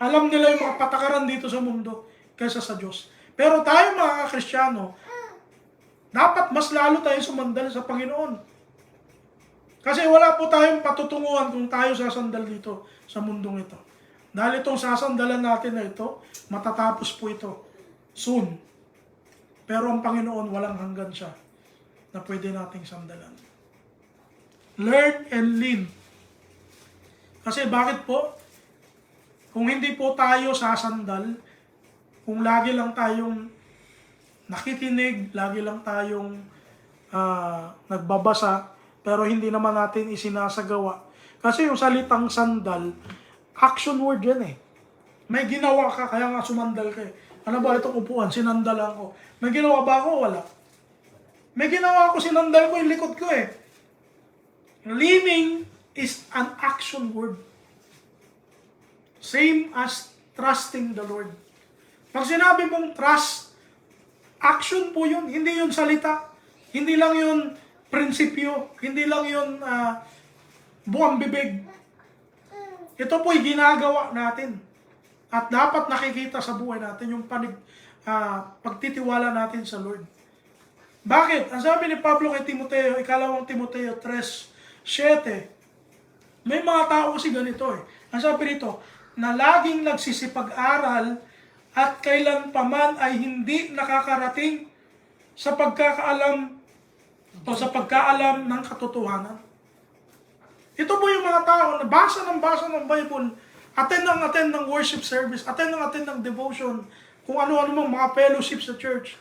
Alam nila yung mga patakaran dito sa mundo kaysa sa Diyos. Pero tayo mga Kristiyano, dapat mas lalo tayo sumandal sa Panginoon. Kasi wala po tayong patutunguhan kung tayo sasandal dito sa mundong ito. Dahil itong sasandalan natin na ito, matatapos po ito soon. Pero ang Panginoon, walang hanggan siya na pwede nating sandalan. Learn and lean. Kasi bakit po? Kung hindi po tayo sasandal, kung lagi lang tayong nakikinig, lagi lang tayong nagbabasa, pero hindi naman natin isinasagawa. Kasi yung salitang sandal, action word yan eh. May ginawa ka, kaya nga sumandal ka eh. Ano ba itong upuan? Sinandalan ko. May ginawa ba ako? Wala. May ginawa ako, sinandal ko yung likod ko eh. Leaning is an action word. Same as trusting the Lord. Pag sinabi mong trust, action po yun. Hindi yun salita. Hindi lang yun prinsipyo. Hindi lang yun buwang bibig. Ito po'y ginagawa natin. At dapat nakikita sa buhay natin yung pagtitiwala natin sa Lord. Bakit? Ang sabi ni Pablo kay Timoteo, ikalawang Timoteo 3:7, may mga tao kasi ganito eh. Ang sabi nito, na laging nagsisipag-aral at kailan paman ay hindi nakakarating sa pagkakaalam o sa pagkaalam ng katotohanan. Ito po yung mga tao na basa ng Bible, attend ng worship service, attend ng devotion, kung ano-ano mga fellowship sa church.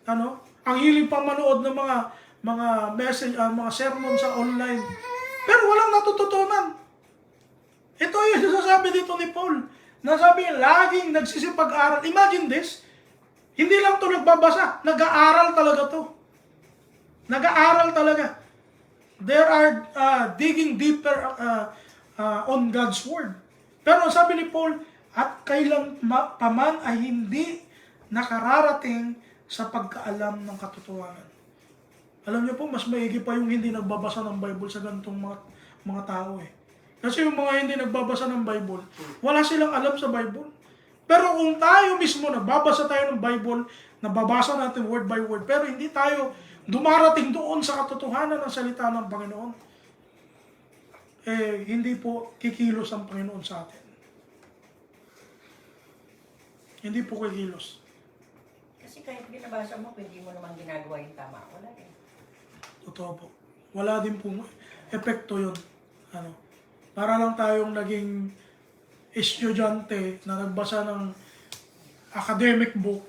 Ang hiling pa manood ng mga message, mga sermon sa online. Pero walang natututunan. Ito yung sasabi dito ni Paul. Nasabi niya, laging nagsisipag-aral. Imagine this. Hindi lang to nagbabasa. Nag-aaral talaga to. Nag-aaral talaga. There are digging deeper on God's Word. Pero sabi ni Paul, at kailan paman ay hindi nakararating sa pagkaalam ng katotohanan. Alam niyo po, mas maigi pa yung hindi nagbabasa ng Bible sa ganitong mga tao eh. Kasi yung mga hindi nagbabasa ng Bible, wala silang alam sa Bible. Pero kung tayo mismo, nagbabasa tayo ng Bible, nababasa natin word by word, pero hindi tayo dumarating doon sa katotohanan ng salita ng Panginoon, hindi po kikilos ang Panginoon sa atin. Hindi po kikilos. Kasi kahit binabasa mo, hindi mo naman ginagawa yung tama. Wala eh. Totoo po. Wala din po epekto yun. Para lang tayong naging estudyante na nagbasa ng academic book.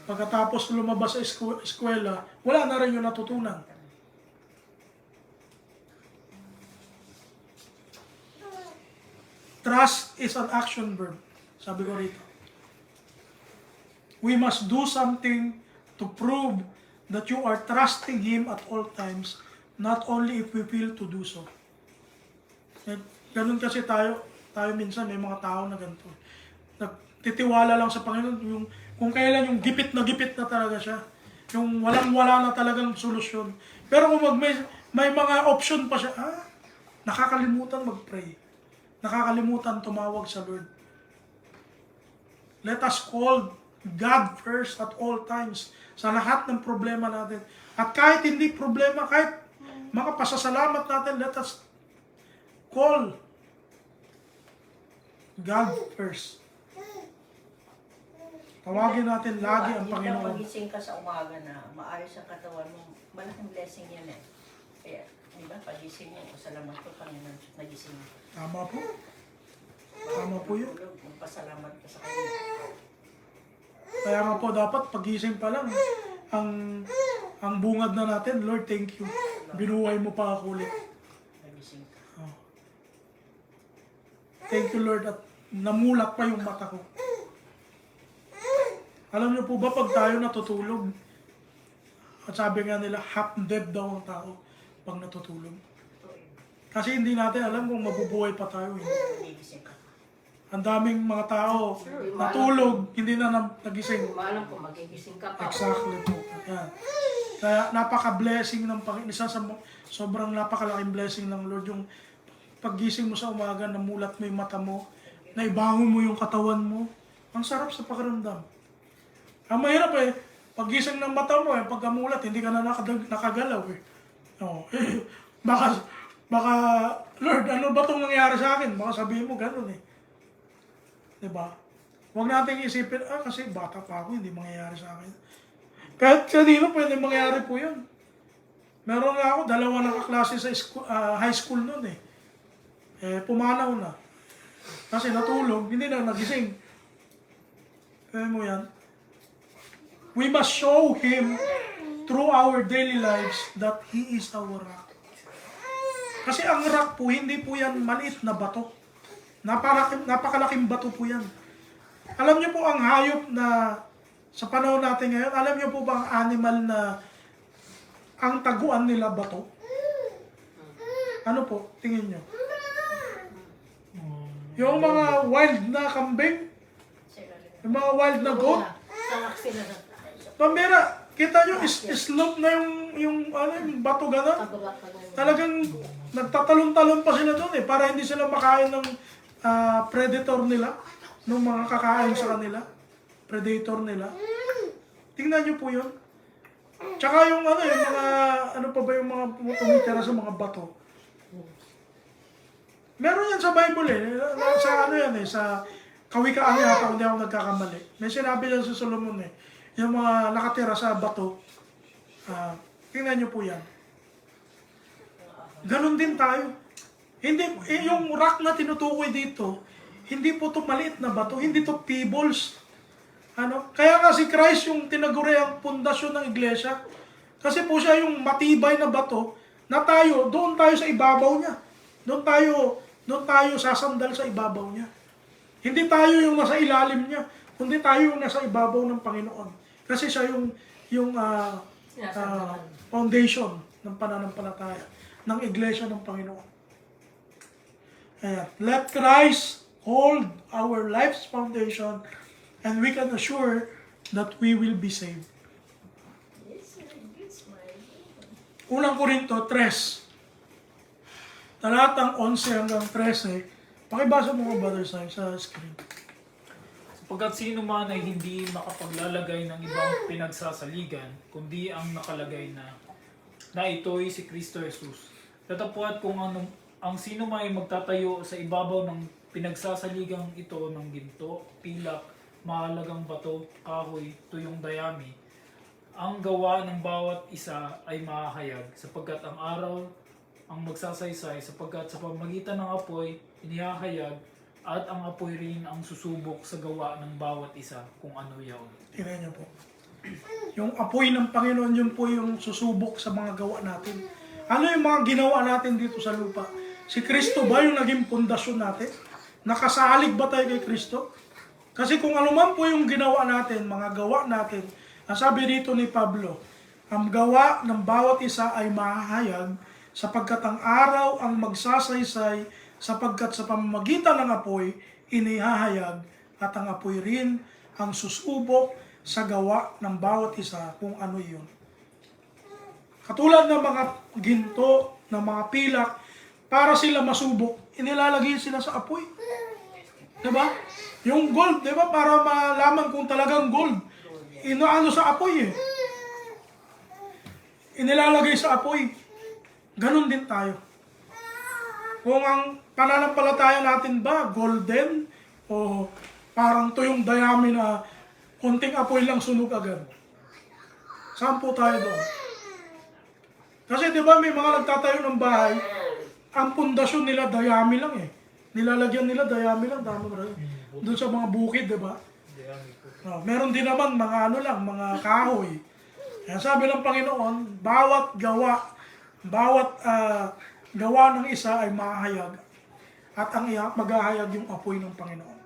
Pagkatapos lumabas sa eskwela, wala na rin yung natutunan. Trust is an action verb. Sabi ko rito. We must do something to prove that you are trusting Him at all times, not only if we feel to do so. Ganun kasi tayo minsan, may mga tao na ganito. Nagtitiwala lang sa Panginoon, kung kailan yung gipit na talaga siya. Yung walang-wala na talagang solusyon. Pero kung may mga option pa siya, nakakalimutan mag-pray. Nakakalimutan tumawag sa Lord. Let us call God first at all times sa lahat ng problema natin. At kahit hindi problema, kahit mga pasasalamat natin, let us call God first. Tawagin natin lagi ang Yung Panginoon. pagising ka sa umaga na maayos ang katawan mo, malaking blessing yan eh. Kaya, di ba, pagising mo, salamat po Panginoon, nagising mo. Tama po. Tama po yun. Pasalamat ka sa Kanya. Kaya nga po dapat pagising pa lang, ang bungad na natin, Lord, thank you. Binuhay mo pa ako ulit. Nagising ka. Oh. Thank you, Lord, at namulak pa yung mata ko. Alam niyo po ba pag tayo natutulog, at sabi nga nila, half dead daw ang tao pag natutulog. Kasi hindi natin alam kung mabubuhay pa tayo. Nagising ka. Ang daming mga tao natulog, hindi na nagising. Maalam ko, magigising ka pa. Exactly po. Yan. Kaya napaka-blessing ng Panginoon. Isa sa sobrang napakalaking blessing ng Lord yung paggising mo sa umaga, namulat mo yung mata mo, naibangon mo yung katawan mo. Ang sarap sa pakiramdam. Ang mahirap paggising ng mata mo, pagkamulat, hindi ka na nakagalaw Oo. baka, Lord, ano ba itong nangyari sa akin? Baka sabihin mo ganun Diba? Huwag natin isipin, kasi bata pa ako, hindi mangyayari sa akin. Kahit kanino pwede mangyayari po yun. Meron nga ako, 2 na kaklase sa high school noon pumanaw na. Kasi natulog, hindi na nagising. Kaya mo yan. We must show Him through our daily lives that He is our rock. Kasi ang rock po, hindi po yan maliit na bato. Napakalaking bato po yan. Alam niyo po ang hayop na sa panahon natin ngayon, alam niyo po ba ang animal na ang taguan nila bato? Ano po? Tingin niyo. Yung mga wild na kambing, yung mga wild na goat, Sanak sila na. pambira, kita nyo, slope na yung bato gano'n. Talagang nagtatalon-talon pa sila doon para hindi sila makain ng predator nila, ng mga kakain sa kanila, predator nila. Tingnan nyo po yun. Tsaka yung mga, pa ba yung mga tumitira sa mga bato. Meron yan sa Bible sa sa Kawikaan yata, kung di ako nagkakamali. May sinabi yan sa Solomon yung mga nakatira sa bato. Tingnan nyo po yan. Ganon din tayo. Hindi, yung rock na tinutukoy dito, hindi po ito maliit na bato, hindi ito pebbles. Kaya nga si Christ yung tinaguri ang pundasyon ng iglesia. Kasi po siya yung matibay na bato na doon tayo sa ibabaw niya. Doon tayo sasandal sa ibabaw niya. Hindi tayo yung nasa ilalim niya, kundi tayo yung nasa ibabaw ng Panginoon. Kasi siya yung foundation ng pananampalataya ng iglesia ng Panginoon. Let Christ hold our life's foundation and we can assure that we will be saved. Unang Korinto 3, talatang 11 hanggang 13. Pakibasa mo mga brothers sa screen. Sapagkat sino man ay hindi makapaglalagay ng ibang pinagsasaligan, kundi ang nakalagay na ito'y si Kristo Jesus. Datapwat kung ang sino man ay magtatayo sa ibabaw ng pinagsasaligang ito ng ginto, pilak, mahalagang bato, kahoy, tuyong dayami, ang gawa ng bawat isa ay mahahayag, sapagkat ang araw ang magsasaysay, sapagkat sa pamagitan ng apoy, inihahayag, at ang apoy rin ang susubok sa gawa ng bawat isa kung ano yaon. Tingnan niyo po. Yung apoy ng Panginoon, yun po yung susubok sa mga gawa natin. Ano yung mga ginawa natin dito sa lupa? Si Kristo ba yung naging pundasyon natin? Nakasalig ba tayo kay Kristo? Kasi kung anuman po yung ginawa natin, mga gawa natin, ang sabi dito ni Pablo, ang gawa ng bawat isa ay mahahayag sapagkat ang araw ang magsasaysay, sapagkat sa pamamagitan ng apoy, inihahayag at ang apoy rin ang susubok sa gawa ng bawat isa kung ano yun. Katulad ng mga ginto, ng mga pilak, para sila masubok, inilalagay sila sa apoy. Diba? Yung gold, diba? Para malaman kung talagang gold. Inaano sa apoy eh. Inilalagay sa apoy. Ganon din tayo. Kung ang pananampalataya natin ba, golden, o parang tuyong dayami na konting apoy lang sunog agad. Saan po tayo doon? Kasi di ba may mga nagtatayo ng bahay, ang pundasyon nila dayami lang eh. Nilalagyan nila dayami lang, tama ba? Doon sa mga bukid, di ba? Meron din naman mga ano lang, mga kahoy. Kaya sabi ng Panginoon, bawat gawa ng isa ay mahayag. At ang maghahayag yung apoy ng Panginoon.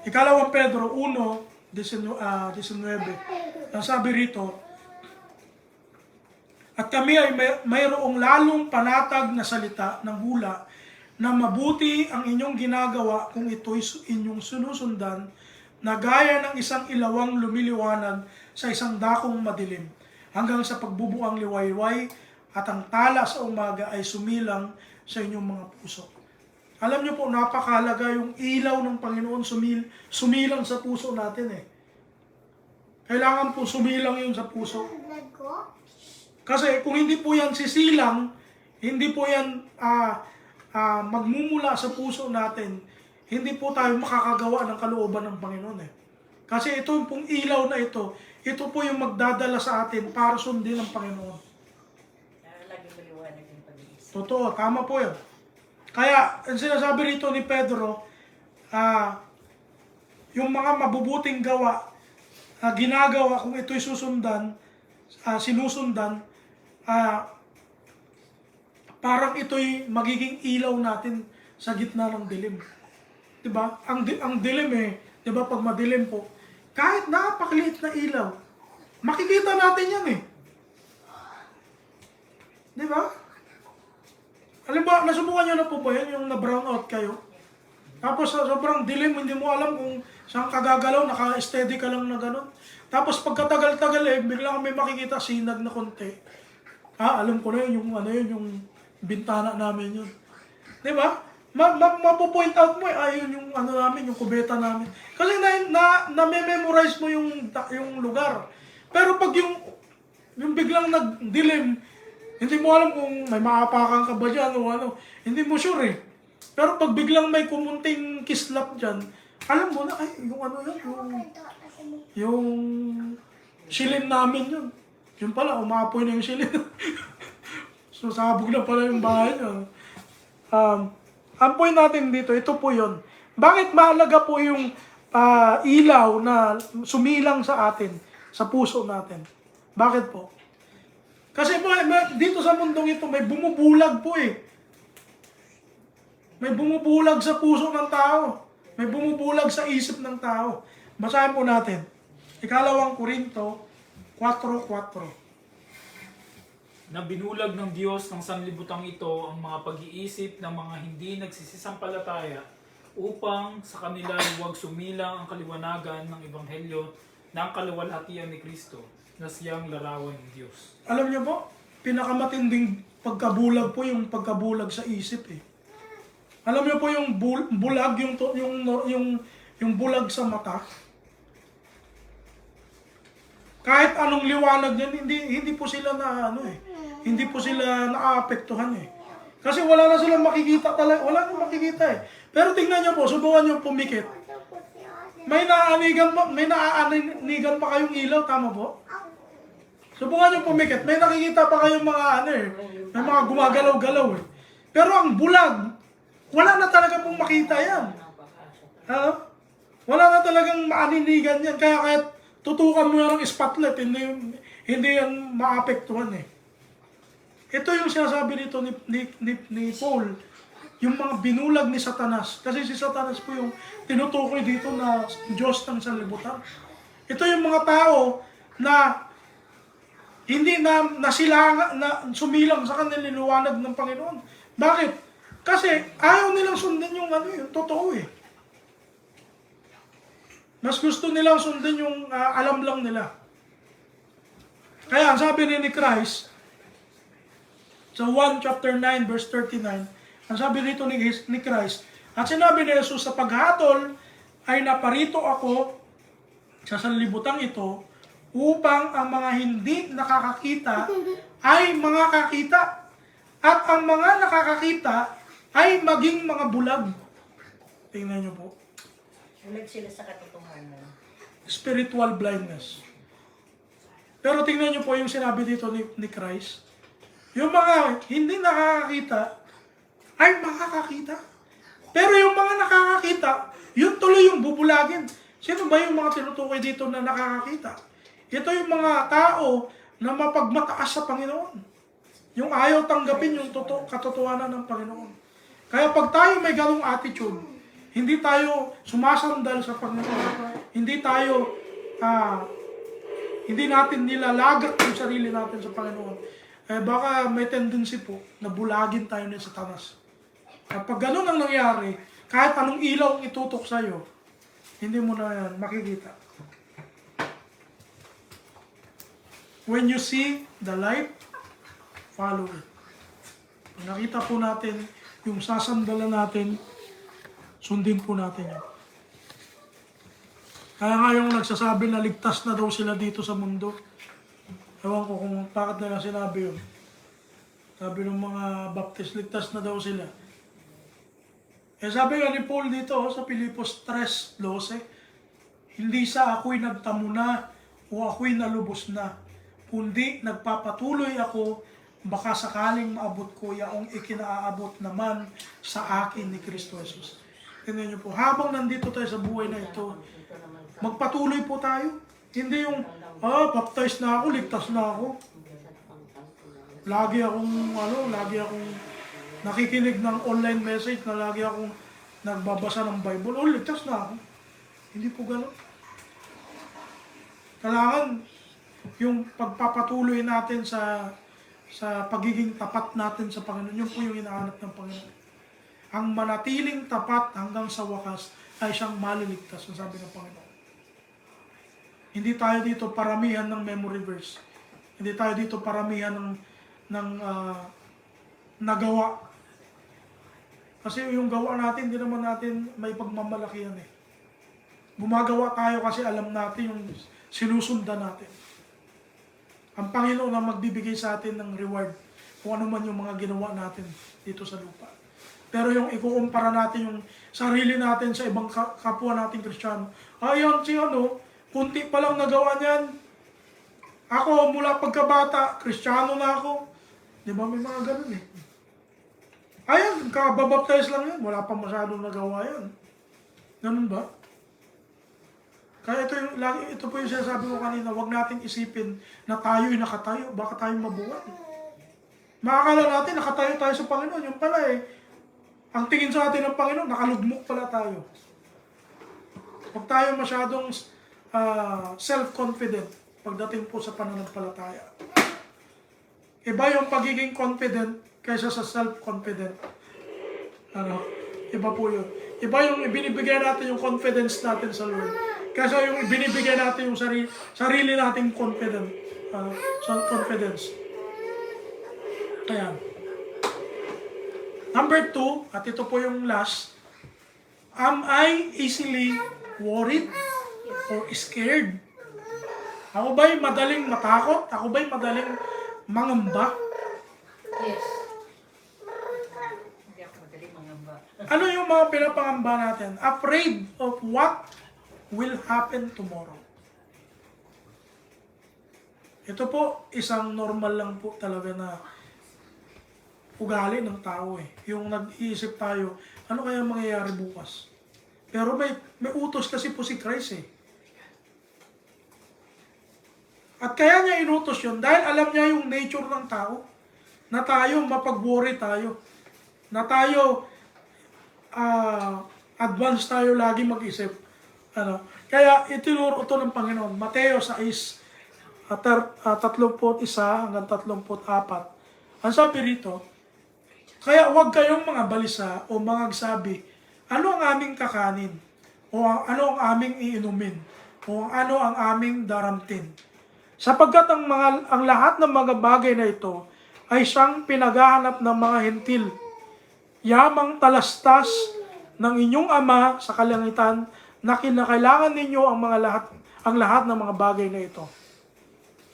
Ikalawang Pedro 1:19, ang sabi rito, at kami ay mayroong lalong panatag na salita ng hula na mabuti ang inyong ginagawa kung ito'y inyong sinusundan na gaya ng isang ilawang lumiliwanag sa isang dakong madilim hanggang sa pagbubuang liwayway at ang tala sa umaga ay sumilang sa inyong mga puso. Alam niyo po, napakahalaga yung ilaw ng Panginoon sumilang sa puso natin eh. Kailangan po sumilang yun sa puso. Kasi kung hindi po yan sisilang, hindi po yan magmumula sa puso natin, hindi po tayo makakagawa ng kalooban ng Panginoon eh. Kasi ito pong ilaw na ito po yung magdadala sa atin para sundin ng Panginoon. Lagi maliwanag yung pag-iisip. Totoo, tama po yan. Kaya, ang sinasabi rito ni Pedro, yung mga mabubuting gawa, ginagawa kung ito'y sinusundan, parang ito'y magiging ilaw natin sa gitna ng dilim. Diba? Ang dilim eh, diba pag madilim po, kahit napakaliit na ilaw, makikita natin yan eh. Diba? Alam ba, nasubukan nyo na po ba yan, yung na-brown out kayo? Tapos sobrang dilim, hindi mo alam kung saan kagagalaw, naka-steady ka lang na gano'n. Tapos pagkatagal-tagal eh, biglang may makikita sinag na konti. Alam ko na yun, yung bintana namin yun. Di ba? Mapo-point out mo yun yung namin, yung kubeta namin. Kasi na-memorize mo yung lugar. Pero pag yung biglang nagdilim, hindi mo alam kung may maapakan ka ba dyan o ano. Hindi mo sure eh. Pero pag biglang may kumunting kislap dyan, alam mo na, yung shilin namin yun. Yun pala, umapoy na yung shilin. So, sabog na pala yung bahay nyo. Ang point natin dito, ito po yun. Bakit mahalaga po yung ilaw na sumilang sa atin, sa puso natin? Bakit po? Kasi dito sa mundong ito, may bumubulag po eh. May bumubulag sa puso ng tao. May bumubulag sa isip ng tao. Basahin po natin. Ikalawang Korinto 4:4. Na binulag ng Diyos ng sanlibutan ito ang mga pag-iisip ng mga hindi nagsisisampalataya upang sa kanila huwag sumilang ang kaliwanagan ng Ebanghelyo ng kaluwalhatian ni Kristo na siyang larawan ng Diyos. Alam niyo po, pinakamatinding pagkabulag po yung pagkabulag sa isip eh. Alam niyo po yung bulag, yung bulag sa mata. Kahit anong liwanag niyan, hindi po sila hindi po sila naaapektuhan eh. Kasi wala na silang makikita talaga, wala nang makikita eh. Pero tingnan niyo po, subukan niyo pumikit. May naaanigan pa kayong ilaw, tama po? Subukan niyo pumikit, may nakikita pa kayong mga may mga gumagalaw-galaw eh. Pero ang bulag, wala na talaga pong makita yan. Wala na talagang maaninigan yan. Kaya kahit tutukan mo yan ng spotlight, hindi yan maapektuhan eh. Ito yung sinasabi nito ni Paul, yung mga binulag ni Satanas. Kasi si Satanas po yung tinutukoy dito na Diyos ng sanlibutan. Ito yung mga tao na hindi na sumilang sa kanilang liwanag ng Panginoon. Bakit? Kasi ayaw nilang sundin yung totoo eh. Mas gusto nilang sundin yung alam lang nila. Kaya sabi ni Christ, sa 1 chapter 9 verse 39, ang sabi dito ni Christ, At sinabi ni Jesus, sa paghatol ay naparito ako sa sanlibutang ito upang ang mga hindi nakakakita ay mga kakita at ang mga nakakakita ay maging mga bulag. Tingnan niyo po. Ulag sila sa katotohanan. Spiritual blindness. Pero tingnan niyo po yung sinabi dito ni Christ. Yung mga hindi nakakakita ay makakakita. Pero yung mga nakakakita, yun tuloy yung bubulagin. Sino ba yung mga tinutukoy dito na nakakakita? Ito yung mga tao na mapagmataas sa Panginoon. Yung ayaw tanggapin yung katotohanan ng Panginoon. Kaya pag tayo may ganung attitude, hindi tayo sumasandal sa Panginoon. Hindi natin nilalagak yung sarili natin sa Panginoon. Baka may tendency po na bulagin tayo ni Satanas. Kapag ganun ang nangyari, kahit anong ilaw ang itutok sa'yo, hindi mo na yan makikita. When you see the light, follow it. Pag nakita po natin yung sasandalan natin, sundin po natin yan. Kaya nga yung nagsasabi na ligtas na daw sila dito sa mundo. Ewan ko kung bakit nila sinabi yun. Sabi ng mga Baptist, ligtas na daw sila. Sabi nga ni Paul dito sa Filipos 3:12, hindi sa ako'y nagtamo na o ako'y nalubos na, kundi nagpapatuloy ako, baka sakaling maabot ko yaong ikinaabot naman sa akin ni Kristo Jesus. Tingnan niyo po, habang nandito tayo sa buhay na ito, magpatuloy po tayo. Hindi yung, baptized na ako, ligtas na ako. Lagi akong nakikinig ng online message na lagi akong nagbabasa ng Bible. Ligtas na ako. Hindi po gano'n. Kailangan yung pagpapatuloy natin sa pagiging tapat natin sa Panginoon, yun po yung hinahanap ng Panginoon. Ang manatiling tapat hanggang sa wakas ay siyang maliligtas, ang sabi ng Panginoon. Hindi tayo dito paramihan ng memory verse. Hindi tayo dito paramihan ng nagawa. Kasi yung gawa natin, hindi naman natin may pagmamalaki yan eh. Gumagawa tayo kasi alam natin yung sinusundan natin. Ang Panginoon ang magbibigay sa atin ng reward kung ano man yung mga ginawa natin dito sa lupa. Pero yung ikukumpara natin yung sarili natin sa ibang kapwa nating Kristiyano, ayun si kunti pa lang nagawa niyan. Ako mula pagkabata, Kristiyano na ako. Di ba may mga ganun eh. Ayun, kababaptize lang yan. Wala pa masyadong nagawa yan. Ganun ba? Kaya ito po yung sinasabi ko kanina, huwag natin isipin na tayo'y nakatayo. Baka tayo mabuhay. Makakala natin, nakatayo tayo sa Panginoon. Yung pala eh, ang tingin sa atin ng Panginoon, nakalugmok pala tayo. Huwag tayo masyadong self-confident pagdating po sa pananampalataya. Iba yung pagiging confident kaysa sa self-confident. Iba po yun. Iba yung ibinibigay natin yung confidence natin sa Lord. Kaysa yung ibinibigay natin yung sarili nating confidence. Ayan. Number 2, at ito po yung last. Am I easily worried or scared? Ako ba'y madaling matakot? Ako ba'y madaling mangamba? Yes. Hindi ako madaling mangamba. Ano yung mga pinapangamba natin? Afraid of what will happen tomorrow. Ito po, isang normal lang po talaga na ugali ng tao eh. Yung nag-iisip tayo, ano kaya mangyayari bukas? Pero may utos kasi po si Christ eh. At kaya niya inutos yun dahil alam niya yung nature ng tao. Na tayo mapag-worry tayo. Na tayo advance tayo lagi mag-isip. Kaya itinuro ito ng Panginoon. Mateo 6:31 hanggang 34. Ang sabi rito, kaya huwag kayong mga balisa o mga agsabi, ano ang aming kakanin? O ano ang aming iinumin? O ano ang aming daramtin? Sapagkat ang lahat ng mga bagay na ito ay siyang pinaghahanap ng mga hentil. Yamang talastas ng inyong Ama sa kalangitan na kinakailangan ninyo ang lahat ng mga bagay na ito.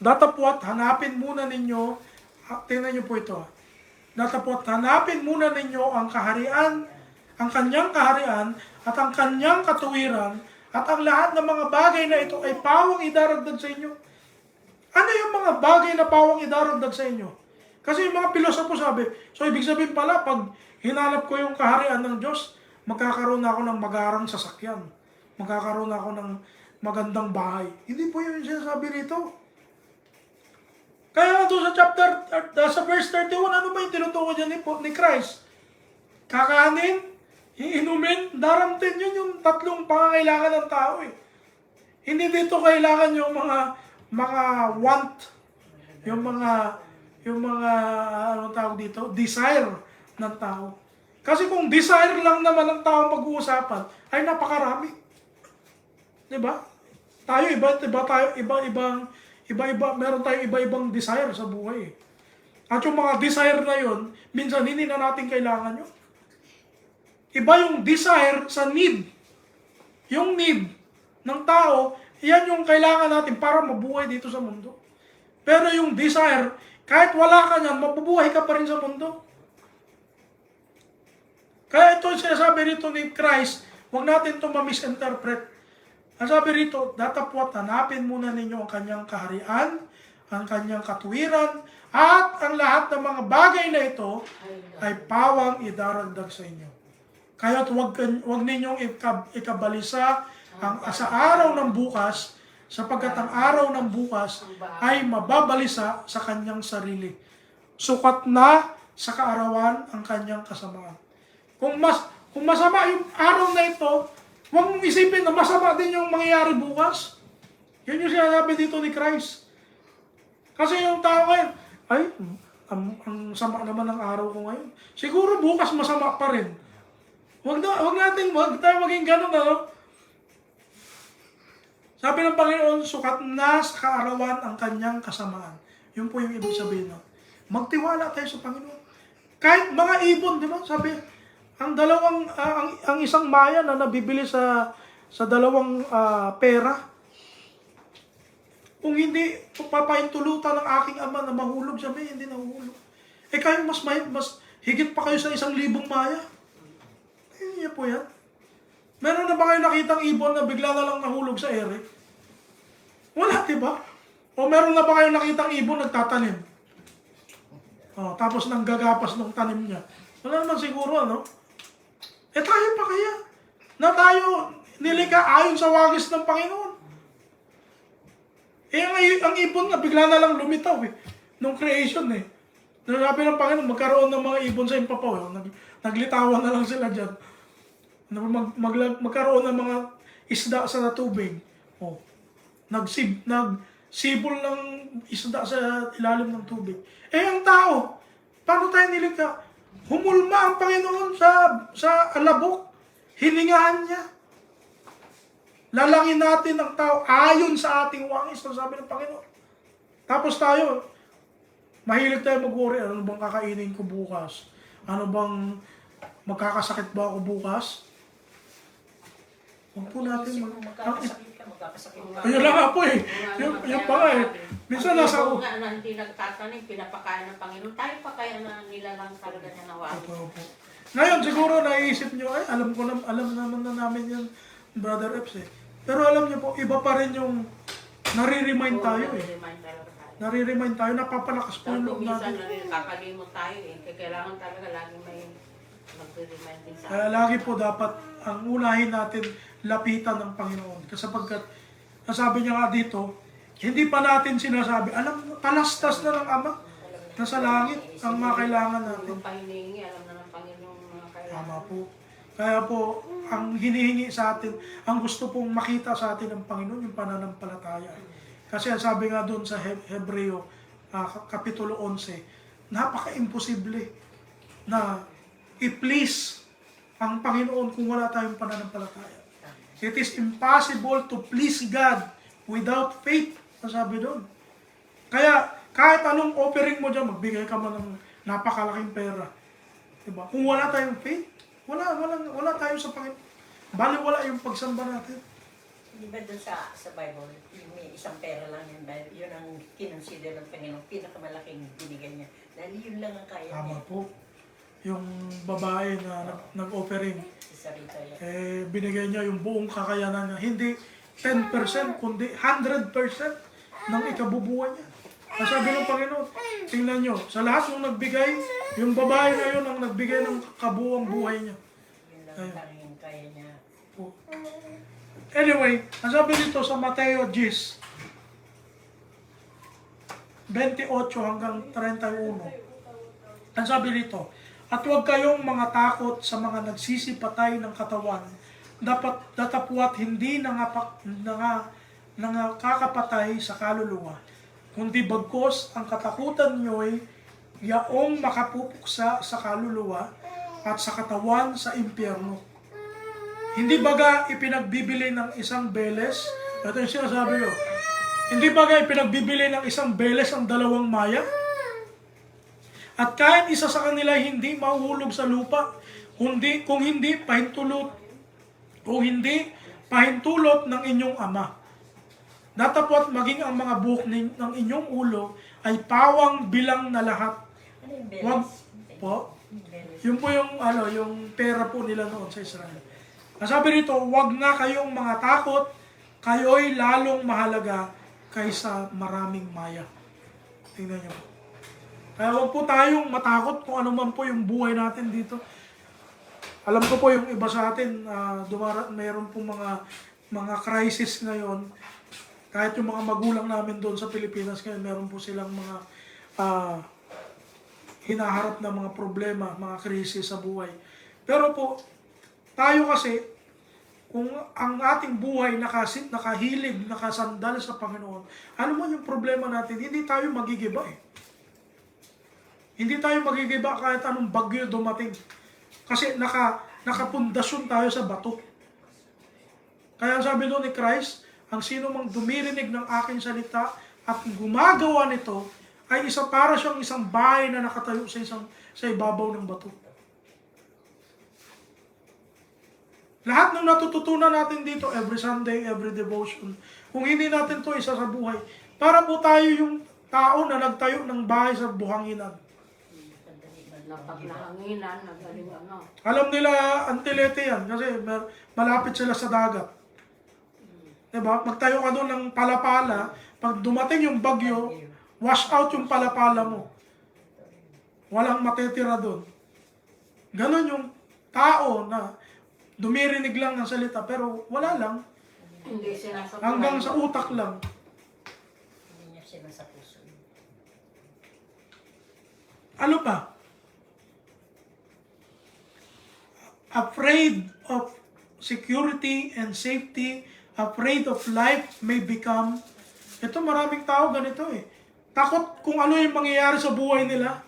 Datapwat, hanapin muna ninyo, tingnan niyo po ito. Datapwat, hanapin muna ninyo ang kaharian, ang kanyang kaharian, at ang kanyang katuwiran, at ang lahat ng mga bagay na ito ay pawang idaragdag sa inyo. Ano yung mga bagay na pawang idaragdag sa inyo? Kasi yung mga pilosopo sabi, so ibig sabihin pala, pag hinanap ko yung kaharian ng Diyos, magkakaroon ako ng magarang sasakyan. Magkakaroon ako ng magandang bahay. Hindi po yun yung sinasabi rito. Kaya nga doon sa verse 31, ano ba yung tinutukoy dyan ni Christ? Kakanin, iinumin, daramtin, yun yung tatlong pangangailangan ng tao eh. Hindi dito kailangan yung mga want, yung mga anong tawag dito, desire ng tao. Kasi kung desire lang naman ng tao pag-uusapan, ay napakarami. 'Di ba? Tayo iba-iba, meron tayong iba-ibang desire sa buhay. At yung mga desire na yun, minsan hindi na natin kailangan yun. Iba yung desire sa need. Yung need ng tao, yan yung kailangan natin para mabuhay dito sa mundo. Pero yung desire, kahit wala ka niyan, mabubuhay ka pa rin sa mundo. Kaya ito yung sinasabi rito ni Christ, huwag natin ito ma-misinterpret. Ang sabi rito, datapwat, hanapin muna ninyo ang kanyang kaharian, ang kanyang katuwiran, at ang lahat ng mga bagay na ito ay pawang idaragdag sa inyo. Kaya't huwag ninyong ikabalisa sa araw ng bukas, sapagkat ang araw ng bukas ay mababalisa sa kanyang sarili. Sukat na sa kaarawan ang kanyang kasamaan. Kung masama yung araw na ito, huwag mong isipin na masama din yung mangyayari bukas. Yun yung sinasabi dito ni Christ. Kasi yung tao ngayon, ay, ang sama naman ng araw ko ngayon. Siguro bukas masama pa rin. Huwag tayo maging ganun, ano? Sabi ng Panginoon, sukat na sa kaarawan ang kanyang kasamaan. Yun po yung ibig sabihin. No? Magtiwala tayo sa Panginoon. Kahit mga ibon, di ba? Sabi, ang isang maya na nabibili sa dalawang pera, kung hindi papahintulutan ng aking ama na mahulog siya, hindi nahuhulog. Eh kayo mas higit pa kayo sa 1,000 maya. Hindi niya po yan. Meron na ba kayo nakitang ibon na bigla na lang nahulog sa ere? Wala, diba? O meron na ba kayo nakitang ibon nagtatanim? Tapos nanggagapas ng tanim niya. Wala naman siguro, ano? Eh tayo pa kaya? Na tayo nilikha ayon sa wagis ng Panginoon. Eh ang ibon na bigla na lang lumitaw eh. Nung creation eh. Sabi ng Panginoon, magkaroon ng mga ibon sa impapaw. Naglitawan na lang sila dyan. Magkaroon ng mga isda sa tubig. Nagsibol ng isda sa ilalim ng tubig. Eh ang tao, paano tayo nilikha? Humulma ang Panginoon sa alabok. Hiningahan niya. Lalangin natin ang tao ayon sa ating wangis, sabi ng Panginoon. Tapos tayo, mahilig tayo mag-worry, ano bang kakainin ko bukas? Ano bang magkakasakit ba ako bukas? Huwag po natin Magkakasakit ka. Ayun lang nga po eh. Yung pa nga eh. Minsan nasa... Yung nga na hindi nagtatanim, pinapakain ng Panginoon. Tayo pa kaya na nilalang talaga niya nawari. Opo. Ngayon siguro naiisip nyo, ay alam naman na namin yan, Brother Eps eh. Pero alam nyo po, iba pa rin yung nare-remind tayo eh. Nare-remind talaga tayo. Nare-remind tayo, napapalakas po yung Dahil loob minsan natin. kakalimot tayo eh. Kaya kailangan talaga lagi may magre-remind din sa Kaya lagi po dapat ang unahin natin lapitan ng Panginoon. Sapagkat, nasabi niya nga dito, hindi pa natin sinasabi, palastas na ng Ama na sa langit ang mga kailangan natin. Kung pahiningi, alam na ng Panginoon mga kailangan. Tama po. Kaya po, ang hinihingi sa atin, ang gusto pong makita sa atin ng Panginoon, yung pananampalataya. Kasi ang sabi nga doon sa Hebreo, Kapitulo 11, napaka-imposible na i-please ang Panginoon kung wala tayong pananampalataya. It is impossible to please God without faith, ang sabi doon. Kaya, kahit anong offering mo dyan, magbigay ka man ng napakalaking pera. Diba? Kung wala tayong faith, Wala tayo sa Panginoon. Bali wala yung pagsamba natin. Di ba doon sa Bible, yung may isang pera lang yun, dahil yun ang kinonsider ng Panginoon, pinakamalaking binigay niya. Dahil yun lang ang kaya Tama niya. po. Yung babae na nag-offering, Si Sarita yan. binigay niya yung buong kakayanan niya. Hindi 10%, kundi 100% ng ikabubuhay niya. Ang sabi ng Panginoon, tingnan nyo, sa lahat ng nagbigay, yung babae na yun ang nagbigay ng kabuuang buhay niya. Yun lang ang tanging kaya niya. Po. Anyway, ang sabi dito sa Mateo 10, 28 hanggang 31. Ang sabi dito, at huwag kayong mga takot sa mga nagsisipatay ng katawan, dapat datapwat hindi nakakapatay sa kaluluwa, kundi bagkos ang katakutan nyo'y yaong makapupuksa sa kaluluwa at sa katawan sa impyerno. Hindi baga ipinagbibili ng isang beles? Ito yung sinasabi ko. Hindi baga ipinagbibili ng isang beles ang dalawang maya? At kahit isa sa kanila hindi mahuhulog sa lupa, kung hindi pahintulot ng inyong ama. Datapwat maging ang mga buhok ng inyong ulo ay pawang bilang na lahat. Ano yung Wag beles? po. Beles. Yun po yung pera po nila noon sa Israel. Ang sabi rito, huwag na kayong mga takot, kayo'y lalong mahalaga kaysa maraming maya. Tingnan niyo po. Kaya huwag po tayong matakot kung ano man po yung buhay natin dito. Alam ko po yung iba sa atin, mayroon po mga crisis ngayon. Kahit yung mga magulang namin doon sa Pilipinas ngayon, meron po silang mga hinaharap na mga problema, mga krisis sa buhay. Pero po, tayo kasi, kung ang ating buhay nakahilig, nakasandal sa Panginoon, ano man yung problema natin, hindi tayo magigiba eh. Hindi tayo magigiba kahit anong bagyo dumating. Kasi nakapundasyon tayo sa bato. Kaya ang sabi doon ni Christ, ang sino mang dumirinig ng aking salita at gumagawa nito, ay para siyang isang bahay na nakatayo sa ibabaw ng bato. Lahat ng natututunan natin dito, every Sunday, every devotion, kung hindi natin to isa sa buhay, para po tayo yung tao na nagtayo ng bahay sa buhanginan. Napag nahanginan, nagaling ano. Alam nila, Antilete yan, kasi malapit sila sa dagat. Diba? Magtayo ka doon ng palapala, pag dumating yung bagyo, wash out yung palapala mo. Walang matetira doon. Ganon yung tao na dumirinig lang ng salita, pero wala lang. Hindi sinasabi. Hanggang sa utak lang. Hindi niya sila sa puso. Ano pa? Afraid of security and safety, afraid of life may become. Ito maraming tao ganito eh. Takot kung ano yung mangyayari sa buhay nila.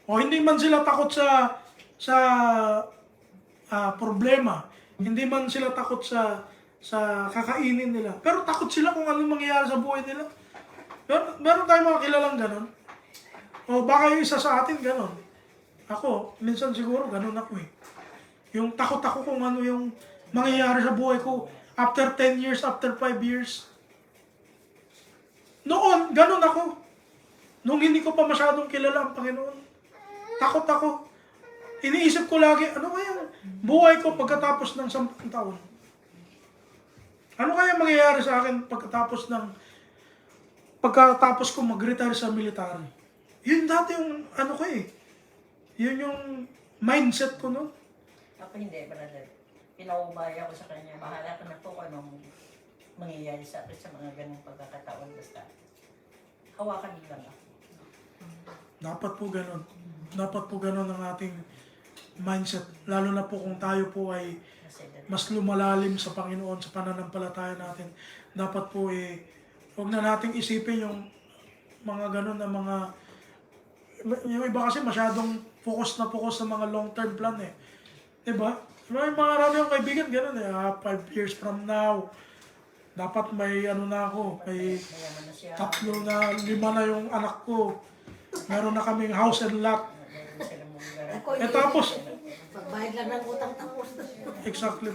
O hindi man sila takot sa problema. Hindi man sila takot sa kakainin nila. Pero takot sila kung ano mangyayari sa buhay nila. Meron tayong mga kilalang ganon. O baka yung isa sa atin ganon. Ako, minsan siguro ganon ako eh. Yung takot ako kung ano yung mangyayari sa buhay ko after 10 years, after 5 years. Noon, ganon ako. Nung hindi ko pa masyadong kilala ang Panginoon. Takot ako. Iniisip ko lagi, ano kaya buhay ko pagkatapos ng 10 taon? Ano kaya mangyayari sa akin pagkatapos ko mag-retire sa military? Yun dati yung ano ko eh. Yun yung mindset ko noon. Ako hindi, brother. Pinaubaya ko sa kanya. Bahala ka na po kung anong mangyayari sa akin sa mga ganong pagkakataon. Basta hawakan niyo lang ako. Dapat po ganun. Dapat po ganun ang ating mindset. Lalo na po kung tayo po ay Kasi mas lumalalim sa Panginoon, sa pananampalataya natin. Dapat po huwag na nating isipin yung mga ganun na yung iba kasi masyadong focus sa mga long-term plan eh. Diba? May mga marami akong kaibigan ganun eh. 5 years from now, dapat may na ako, may mayaman na siya. 3 na 5 na yung anak ko. Meron na kaming house and lot. Meron silang mga Tapos, Pagbayad Bayad lang ng utang tapos na. Exactly.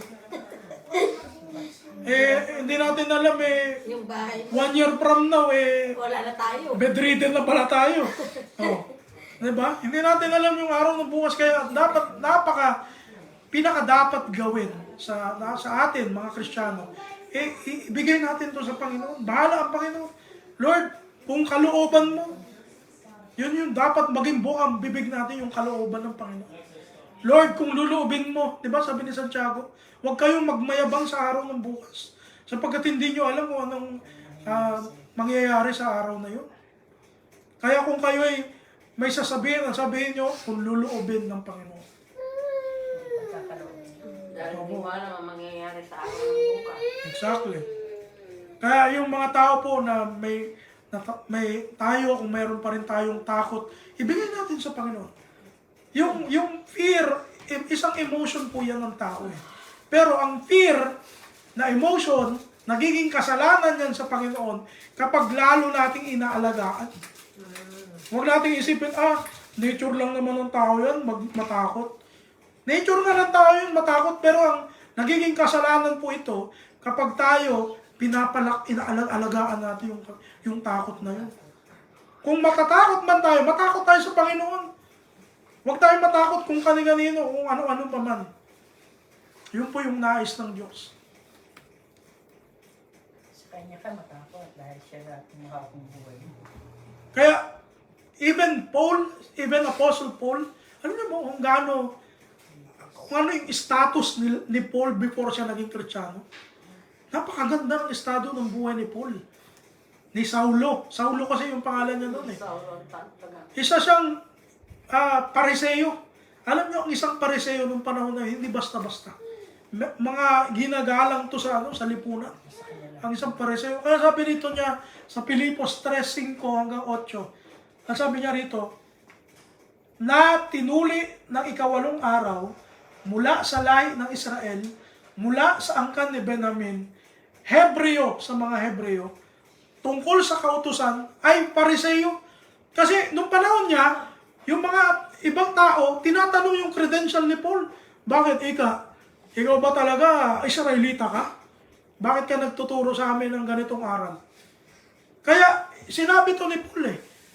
Hindi natin alam Yung bahay, 1 year from now wala na tayo. bedridden na pala tayo. Oh. 'Di ba? Hindi natin alam yung araw ng bukas, kaya dapat pinaka dapat gawin sa atin mga Kristiyano. Ibigay natin 'to sa Panginoon. Bahala ang Panginoon. Lord, kung kalooban mo, yun yung dapat maging buong bibig natin, yung kalooban ng Panginoon. Lord, kung luluubin mo, 'di ba sabi ni Santiago, huwag kayong magmayabang sa araw ng bukas. Sapagkat hindi nyo alam kung anong mangyayari sa araw na yun. Kaya kung kayo ay may sasabihin nyo kung luluubin ng Panginoon. Dahil hindi mo alam ang mangyayari sa araw ng bukas. Exactly. Kaya yung mga tao po na may tayo, kung mayroon pa rin tayong takot, ibigay natin sa Panginoon. Yung fear, isang emotion po yan ng tao eh. Pero ang fear na emotion, nagiging kasalanan yan sa Panginoon kapag lalo nating inaalagaan. Huwag nating isipin, nature lang naman ng tao yan, matakot. Nature nga ng tao yun, matakot, pero ang nagiging kasalanan po ito kapag tayo inaalagaan natin yung takot na yun. Kung matatakot man tayo, matakot tayo sa Panginoon. Huwag tayo matakot kung kani-kanino, kung ano-ano pa man. Yun po yung nais ng Diyos. Sa kanya ka matakot dahil siya na tumuha kong buhay. Kaya, even Apostle Paul, alam niyo mo kung ano yung status ni Paul before siya naging Kristiyano? Napakaganda ng estado ng buhay ni Paul. Ni Saulo. Saulo kasi yung pangalan niya noon eh. Isa siyang Pariseo. Alam niyo, ang isang Pariseo nung panahon na hindi basta-basta. Mga ginagalang to sa lipunan. Ang isang Pariseo. Kaya sabi rito niya sa Filipos 3:5 hanggang 8. Ang sabi niya rito, na tinuli ng 8 araw mula sa lahi ng Israel, mula sa angkan ni Benjamin, Hebreo sa mga Hebreo, tungkol sa kautusan ay Pariseo. Kasi nung panahon niya, yung mga ibang tao, tinatanong yung credential ni Paul. Bakit ikaw ba talaga Israelita ka? Bakit ka nagtuturo sa amin ng ganitong aral? Kaya sinabi to ni Paul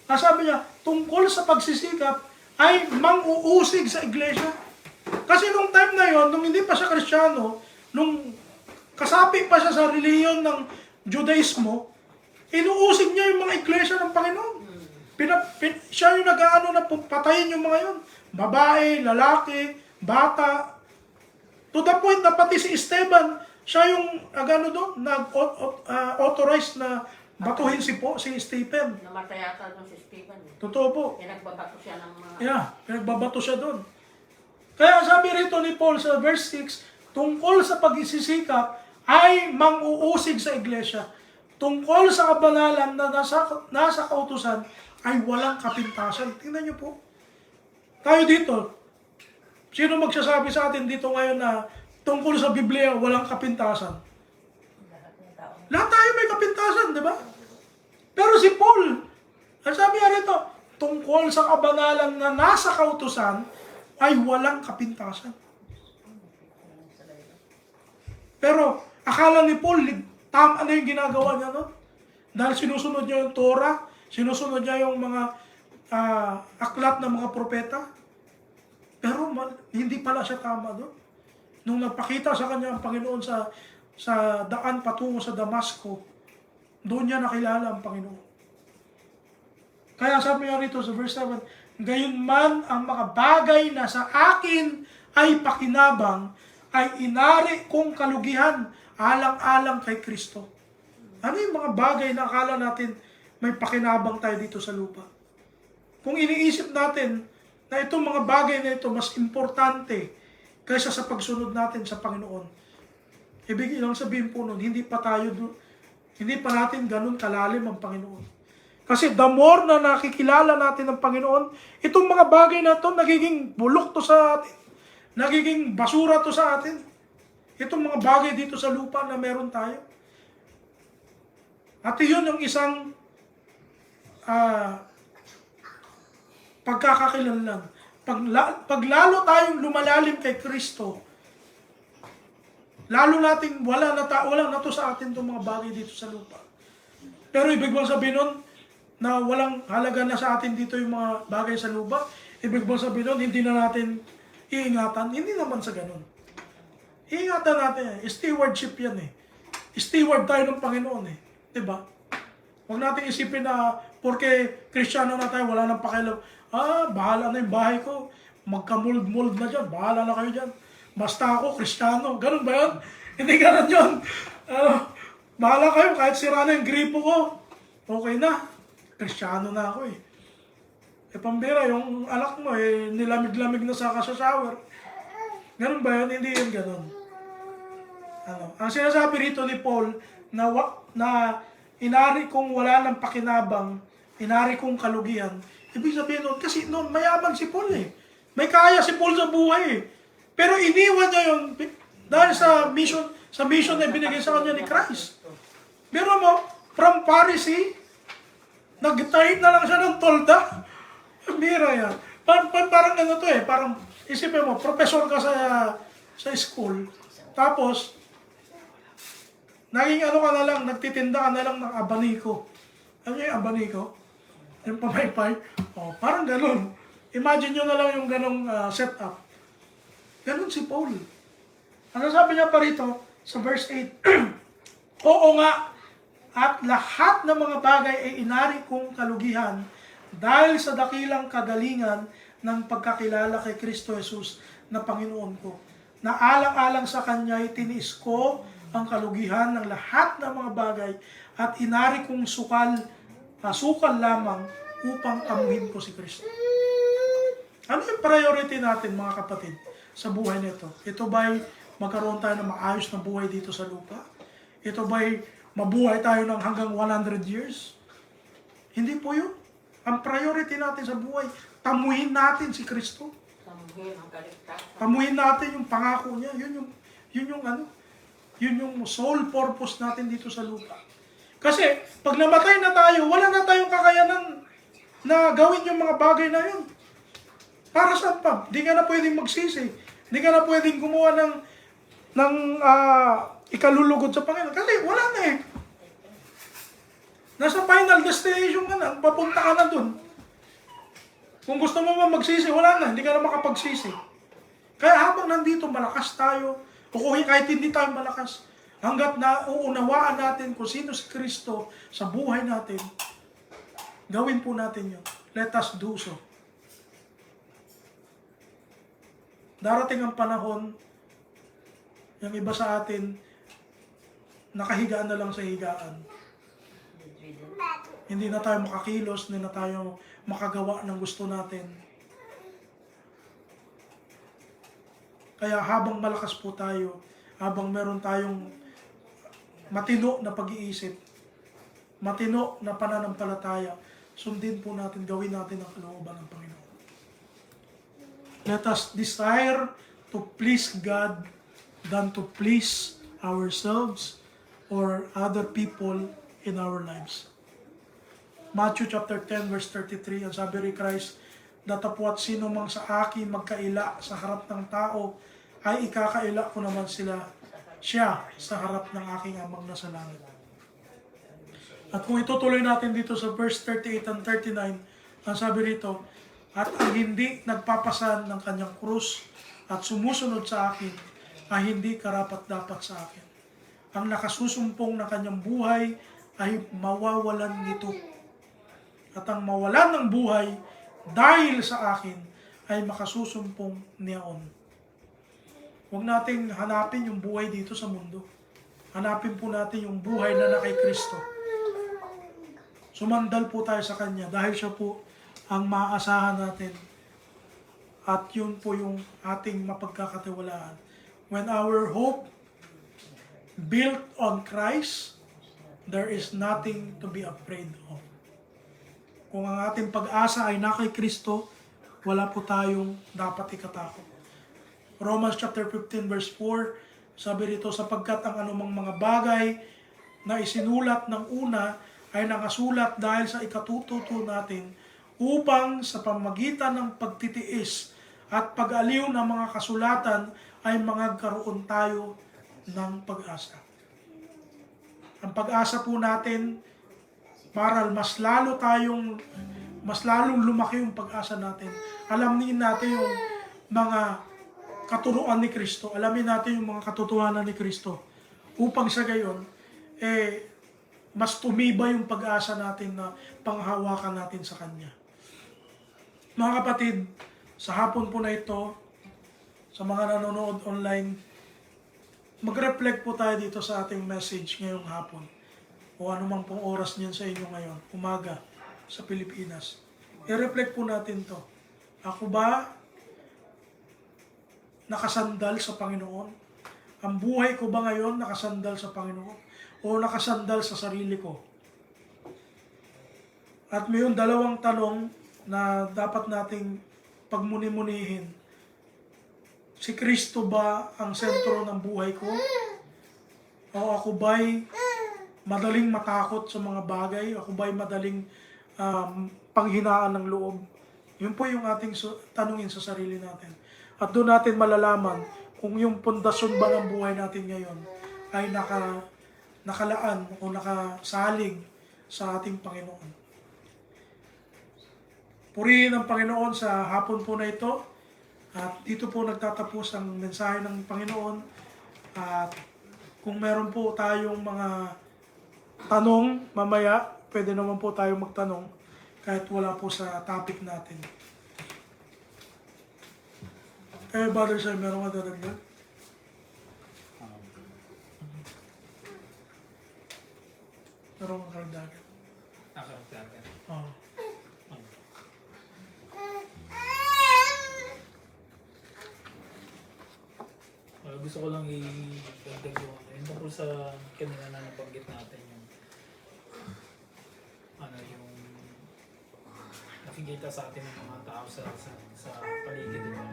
sabi niya, tungkol sa pagsisikap ay mang-uusig sa iglesia. Kasi nung time na yon, nung hindi pa siya Kristiyano, nung kasapi pa siya sa reliyon ng Judaismo, inuusig niya yung mga iglesia ng Panginoon. Siya yung nag-aano na patayin yung mga yun. Babae, lalaki, bata. To the point na pati si Esteban, siya yung nag-authorize na batuhin si Stephen. Namatay yata doon si Stephen. Totoo po. Pinagbabato siya ng mga... Pinagbabato siya doon. Kaya sabi rito ni Paul sa verse 6, tungkol sa pagsisikap ay mang-uusig sa iglesia. Tungkol sa kabanalan na nasa kautusan ay walang kapintasan. Tingnan niyo po. Tayo dito, sino magsasabi sa atin dito ngayon na tungkol sa Biblia walang kapintasan? Lahat tayo may kapintasan, di ba? Pero si Paul, ang sabi niya rito, tungkol sa kabanalan na nasa kautusan ay walang kapintasan. Pero akala ni Paul, tama na yung ginagawa niya nun. Dahil sinusunod niya yung Torah, sinusunod niya yung mga aklat ng mga propeta. Pero hindi pala siya tama doon. Nung nagpakita sa kanya ang Panginoon sa daan patungo sa Damasco, doon niya nakilala ang Panginoon. Kaya sabi niya rito sa verse 7, gayon man ang mga bagay na sa akin ay pakinabang, ay inari kong kalugihan alang-alang kay Kristo. Ano yung mga bagay na akala natin may pakinabang tayo dito sa lupa? Kung iniisip natin na itong mga bagay na ito mas importante kaysa sa pagsunod natin sa Panginoon, ibig lang sabihin po nun, hindi pa natin ganun kalalim ang Panginoon. Kasi the more na nakikilala natin ang Panginoon, itong mga bagay na ito, nagiging bulok to sa atin. Nagiging basura to sa atin. Itong mga bagay dito sa lupa na meron tayo. At yun yung isang pagkakakilanlan. pag lalo tayong lumalalim kay Kristo, lalo nating wala na to sa atin itong mga bagay dito sa lupa. Pero ibig bang sabihin nun, na walang halaga na sa atin dito yung mga bagay sa lupa? Ibig bang sabihin nun, hindi na natin iingatan? Hindi naman sa ganun. Iingatan natin yan. Stewardship yan eh. Steward tayo ng Panginoon eh. Diba? Huwag natin isipin na porque Kristiyano na tayo, wala nang pakialam. Bahala na yung bahay ko. Magka-mold na dyan. Bahala na kayo dyan. Basta ako, Kristiyano. Ganun ba yun? Hindi ganun yun. Bahala kayo, kahit sira na yung gripo ko. Okay na. Kristiyano na ako eh. Pambira, yung anak mo nilamig-lamig na sa shower. Ganun ba yun? Hindi yun ganun. Ang sinasabi rito ni Paul na inari kong wala ng pakinabang, inari kong kalugihan. Ibig sabihin nun, kasi noon mayaman si Paul eh. May kaya si Paul sa buhay eh. Pero iniwan niya yun dahil sa mission na binigay sa kanya ni Christ. Pero mo, from Pharisee, nag-tahid na lang siya ng tolda. Bira yan. Parang ano to eh, parang isipin mo, professor ka sa school, tapos, naging ano ka na lang, nagtitinda ka na lang ng abaniko. Ano yung abaniko? Yung pamaypay. Parang ganun. Imagine nyo na lang yung ganong setup. Ganun si Paul. Ano sabi niya pa rito sa verse 8? Oo nga, at lahat ng mga bagay ay inari kong kalugihan dahil sa dakilang kagalingan ng pagkakilala kay Kristo Jesus na Panginoon ko. Na alang-alang sa Kanya ay tiniis ko ang kalugihan ng lahat ng mga bagay at inari kong sukal lamang upang amuhin ko si Kristo. Ano yung priority natin mga kapatid sa buhay nito? Ito ba'y magkaroon tayo ng maayos na buhay dito sa lupa? Ito ba'y mabuhay tayo ng hanggang 100 years? Hindi po yun. Ang priority natin sa buhay, tamuhin natin si Kristo. Samuhin ang kaligtasan. Tamuhin natin yung pangako niya. Yun yung sole purpose natin dito sa lupa. Kasi pag namatay na tayo, wala na tayong kakayanan na gawin yung mga bagay na yun. Para saan pa? Di ka na pwedeng magsisi. Di ka na pwedeng gumawa ng ikalulugod sa Panginoon. Kasi wala na eh. Nasa final destination ka na. Papunta ka na dun. Kung gusto mo magsisi, wala na. Hindi ka na makapagsisi. Kaya habang nandito, malakas tayo. O kahit hindi tayo malakas. Hanggat nauunawaan natin kung sino si Kristo sa buhay natin, gawin po natin yun. Let us do so. Darating ang panahon, yung iba sa atin, nakahigaan na lang sa higaan. Hindi na tayo makakilos, hindi na tayo makagawa ng gusto natin. Kaya habang malakas po tayo, habang meron tayong matino na pag-iisip, matino na pananampalataya, sundin po natin, gawin natin ang kalooban ng Panginoon. Let us desire to please God than to please ourselves or other people in our lives. Matthew chapter 10 verse 33, ang sabi ni Christ, datapwat sino mang sa akin magkaila sa harap ng tao, ay ikakaila ko naman siya sa harap ng aking amang nasa langit. At kung itutuloy natin dito sa verse 38 and 39, ang sabi rito, at ang hindi nagpapasan ng kanyang krus at sumusunod sa akin, ay hindi karapat-dapat sa akin. Ang nakasusumpong na kanyang buhay ay mawawalan nito. At ang mawalan ng buhay dahil sa akin ay makasusumpong niyaon. Huwag nating hanapin yung buhay dito sa mundo. Hanapin po natin yung buhay na kay Kristo. Sumandal po tayo sa Kanya dahil siya po ang maaasahan natin. At yun po yung ating mapagkakatiwalaan. When our hope built on Christ, there is nothing to be afraid of. Kung ang ating pag-asa ay na kay Kristo, wala po tayong dapat ikatakot. Romans chapter 15 verse 4, sabi rito, sapagkat ang anumang mga bagay na isinulat ng una ay nakasulat dahil sa ikatututo natin upang sa pamagitan ng pagtitiis at pag-aliw ng mga kasulatan ay magkaroon tayo ng pag-asa. Ang pag-asa po natin para mas lalong lumaki yung pag-asa natin. Alamin natin yung mga katuruan ni Kristo. Alamin natin yung mga katotohanan ni Kristo. Upang sa gayon, mas tumibay yung pag-asa natin na panghawakan natin sa Kanya. Mga kapatid, sa hapon po na ito, sa mga nanonood online, mag-reflect po tayo dito sa ating message ngayong hapon. O anumang pong oras niyan sa inyo ngayon, umaga, sa Pilipinas. I-reflect po natin to. Ako ba nakasandal sa Panginoon? Ang buhay ko ba ngayon nakasandal sa Panginoon? O nakasandal sa sarili ko? At mayroong dalawang tanong na dapat nating pagmuni-munihin. Si Kristo ba ang sentro ng buhay ko? O ako ba'y madaling matakot sa mga bagay? Ako ba'y madaling panghinaan ng loob? Yun po yung ating tanungin sa sarili natin. At doon natin malalaman kung yung pundasyon ba ng buhay natin ngayon ay nakalaan o nakasalig sa ating Panginoon. Purihin ang Panginoon sa hapon po na ito. At dito po nagtatapos ang mensahe ng Panginoon. At kung meron po tayong mga tanong mamaya, pwede naman po tayo magtanong kahit wala po sa topic natin. Brother Sir, meron ka dadagdag? Meron ka karagdagan? Nakaragdagan. Oo. Gusto ko lang i-dagdag yung tungkol sa kanina na nabanggit natin yung yung nakikita sa atin ng mga tao sa paligid, diba?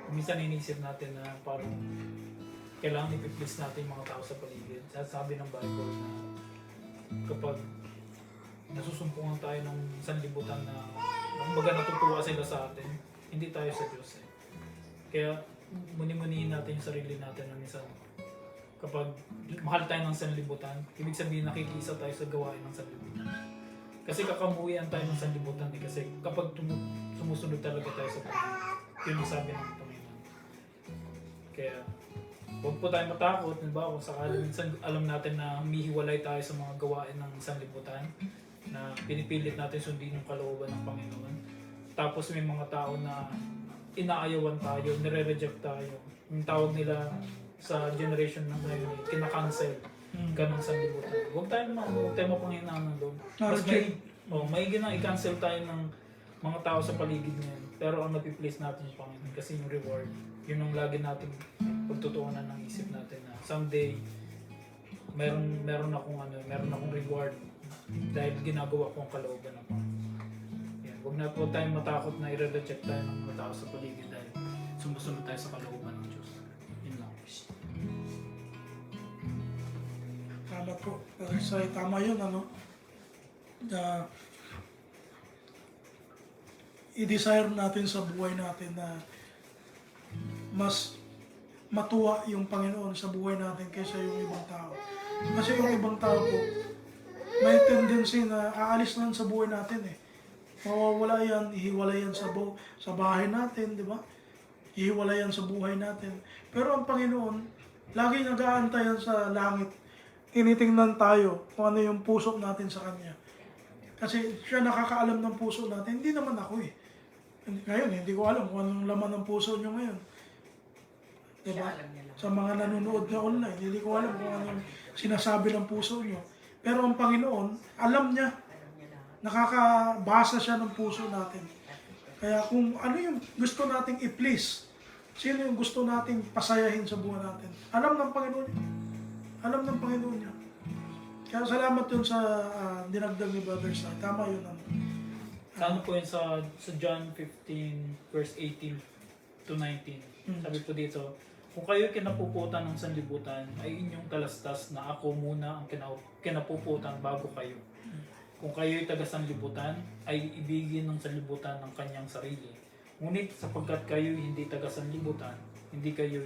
Minsan inisip natin na parang kailangan ipiplease natin yung mga tao sa paligid. Sabi ng Bible na kapag nasusumpungan tayo ng sanlibutan na kumbaga natutuwa sila sa atin, hindi tayo sa Diyos eh. Kaya muni-munihin natin yung sarili natin na minsan kapag mahal tayo ng sanlibutan, ibig sabihin nakikisa tayo sa gawain ng sanlibutan. Kasi kakamuhian tayo ng sanlibutan eh, kasi kapag sumusunod talaga tayo sa Panginoon, yun ang sabi ng Panginoon. Kaya huwag po tayo matakot, diba? Kung sakali minsan alam natin na humihiwalay tayo sa mga gawain ng sanlibutan, na pinipilit natin sundin yung kalooban ng Panginoon. Tapos may mga tao na inaayawan tayo, nire-reject tayo. Yung tawag nila sa generation ng ngayon, kinakancel ka ng sanlibutan. Huwag tayo mapanghinaan ng loob. Mas maigi na i-cancel tayo ng mga tao sa paligid ngayon. Pero ang napiplace natin yung Panginoon kasi yung reward, yun ang lagi natin pagtutuunan ng isip natin na someday meron akong reward dahil ginagawa ko ang kalooban ng Panginoon. Huwag tayong matakot na i-reject tayo ng mga tao sa paligid dahil sumusunod tayo sa kalooban ng Diyos. Yun lang. Tama po. Tama yun, ano? I-desire natin sa buhay natin na mas matuwa yung Panginoon sa buhay natin kaysa yung ibang tao. Kasi yung ibang tao po, may tendency na aalis na sa buhay natin eh. Mawawala yan, ihiwalay yan sa bahay natin, di ba? Ihiwalay yan sa buhay natin. Pero ang Panginoon, lagi nag-aantay yan sa langit. Tinitingnan tayo kung ano yung puso natin sa Kanya. Kasi siya nakakaalam ng puso natin, hindi naman ako eh. Ngayon, hindi ko alam kung anong laman ng puso nyo ngayon. Di ba? Sa mga nanonood na online, hindi ko alam kung anong sinasabi ng puso nyo. Pero ang Panginoon, alam niya. Nakakabasa siya ng puso natin. Kaya kung ano yung gusto nating i-please, sino yung gusto nating pasayahin sa buhay natin, alam ng Panginoon niya. Alam ng Panginoon niya. Kaya salamat yun sa dinagdag ni Brother Sai. Tama yun. Ano po yun sa John 15 verse 18 to 19. Sabi po dito, kung kayo kinapuputan ng sanlibutan, ay inyong kalastas na ako muna ang kinapuputan bago kayo. Kung kayo'y taga-sanlibutan, ay ibigin ng sanlibutan ng kanyang sarili. Ngunit sapagkat kayo hindi taga sanlibutan, hindi kayo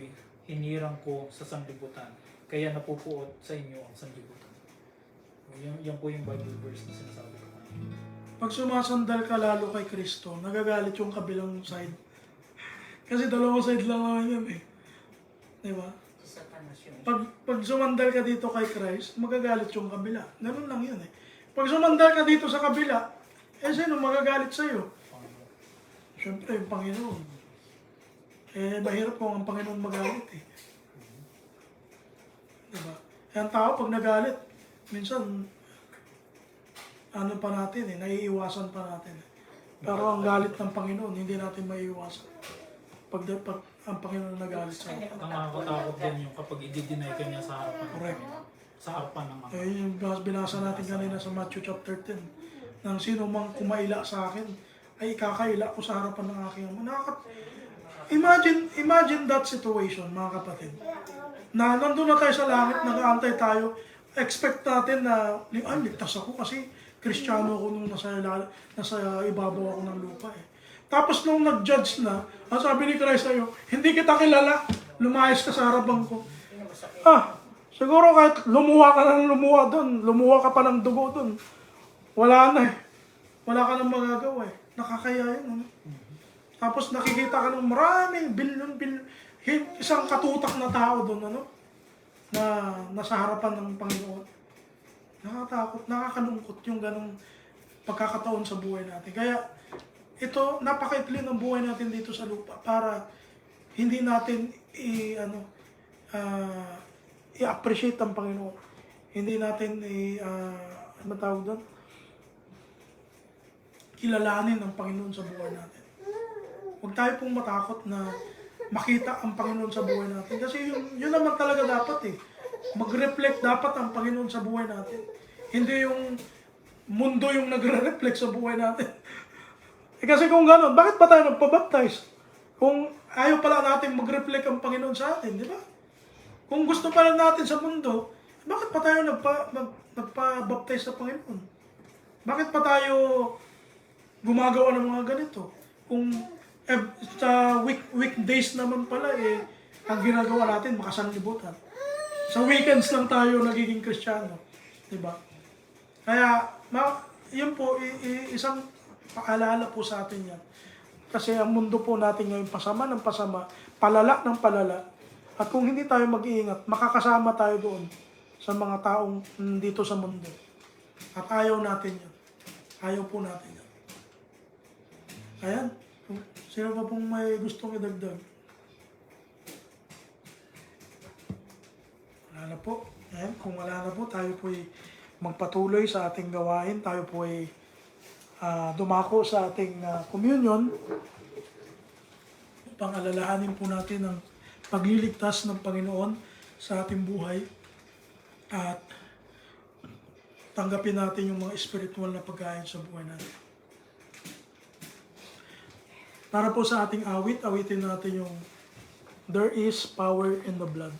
hinirang ko sa sanlibutan, kaya napupuot sa inyo ang sanlibutan. Yan po yung Bible verse na sinasabi ko. Pag sumasandal ka lalo kay Kristo, nagagalit yung kabilang side. Kasi dalawang side lang naman yun eh. Diba? Sa Satanas yun. Pag sumandal ka dito kay Christ, magagalit yung kabila. Ganun lang yun eh. Pag sumandal ka dito sa kabila, sino magagalit sa'yo? Siyempre, yung Panginoon. Mahirap kung ang Panginoon magalit eh. Diba? Ang tao pag nagalit, minsan, ano pa natin eh, naiiwasan pa natin eh. Pero ang galit ng Panginoon, hindi natin maiiwasan. Pag ang Panginoon nagalit sa atin. Ang nakakatakot din yung kapag i-deny ka niya sa harapan. Correct. Sa harapan ng mga. Yung binasa natin kanina sa Matthew chapter 10, nang sino mang kumaila sa akin, ay ikakaila ko sa harapan ng aking ama. Imagine that situation, mga kapatid. Na nandun na tayo sa langit, nag-aantay tayo, expect natin na, ay, ligtas ako kasi Kristiyano ako nung nasa ibabaw ako ng lupa eh. Tapos nung nag-judge na, ang sabi ni Christ sa'yo, hindi kita kilala, lumayas ka sa harapan ko. Siguro kahit lumuha ka ng lumuha doon, lumuha ka pa ng dugo doon, wala na eh. Wala ka nang magagawa eh. Nakakaya yun. Ano? Tapos nakikita ka ng maraming isang katutak na tao doon, ano? Na nasa harapan ng Panginoon. Nakatakot, nakakalungkot yung ganong pagkakataon sa buhay natin. Kaya ito, napakaikli ng buhay natin dito sa lupa para hindi natin i-appreciate ang Panginoon. Hindi natin ano tawag doon? Kilalanin ang Panginoon sa buhay natin. Huwag tayo pong matakot na makita ang Panginoon sa buhay natin. Kasi yun naman talaga dapat eh. Mag-reflect dapat ang Panginoon sa buhay natin. Hindi yung mundo yung nagre-reflect sa buhay natin. Kasi kung gano'n, bakit pa tayo nagpabaptize? Kung ayaw pala natin mag-reflect ang Panginoon sa atin, di ba? Kung gusto pala natin sa mundo, bakit pa tayo nagpa-baptize sa Panginoon? Bakit pa tayo gumagawa ng mga ganito? Kung sa weekdays naman pala, ang ginagawa natin, makasanlibutan. Sa weekends lang tayo nagiging Kristiyano. Diba? Kaya, yun po, isang paalala po sa atin yan. Kasi ang mundo po natin ngayon, pasama ng pasama, palala ng palala. At kung hindi tayo mag-iingat, makakasama tayo doon sa mga taong dito sa mundo. At ayaw natin yan. Ayaw po natin yan. Ayan. Sino pa pong may gustong idagdag? Wala na po. Ayan. Kung wala na po, tayo po ay magpatuloy sa ating gawain. Tayo po ay dumako sa ating communion. Pang-alalahanin po natin ang pagliligtas ng Panginoon sa ating buhay. At tanggapin natin yung mga spiritual na pagkain sa buhay natin. Para po sa ating awit, awitin natin yung There is Power in the Blood.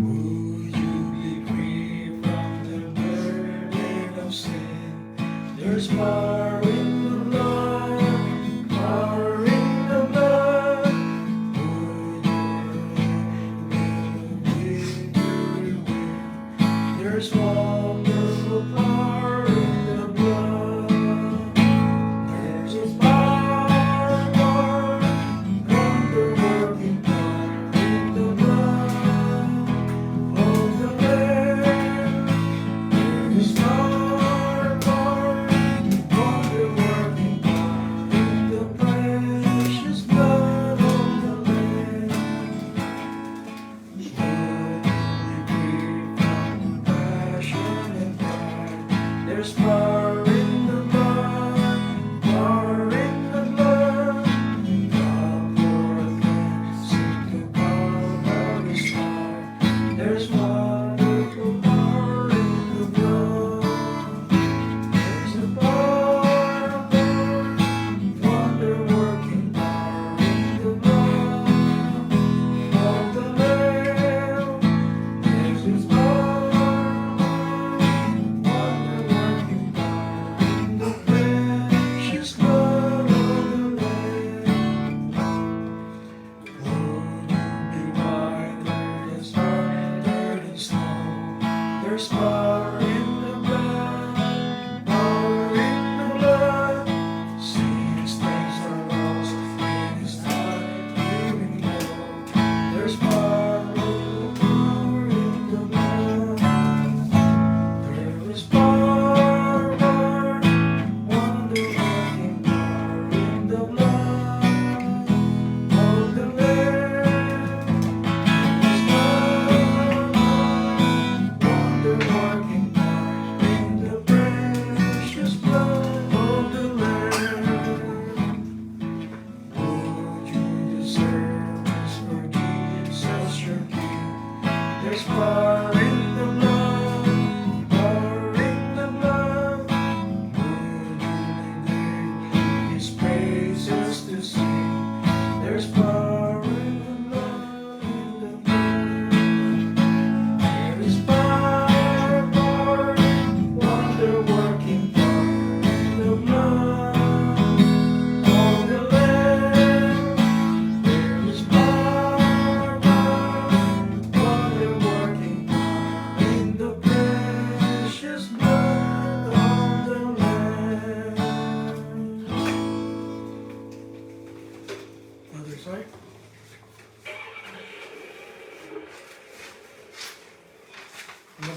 Would you be free from the burden of sin? There's power in the blood, power in the blood. Would you be victory win? There's wonderful power in the blood. There's power, Lord, wonder-working power in the blood. Of the Lamb, there is power,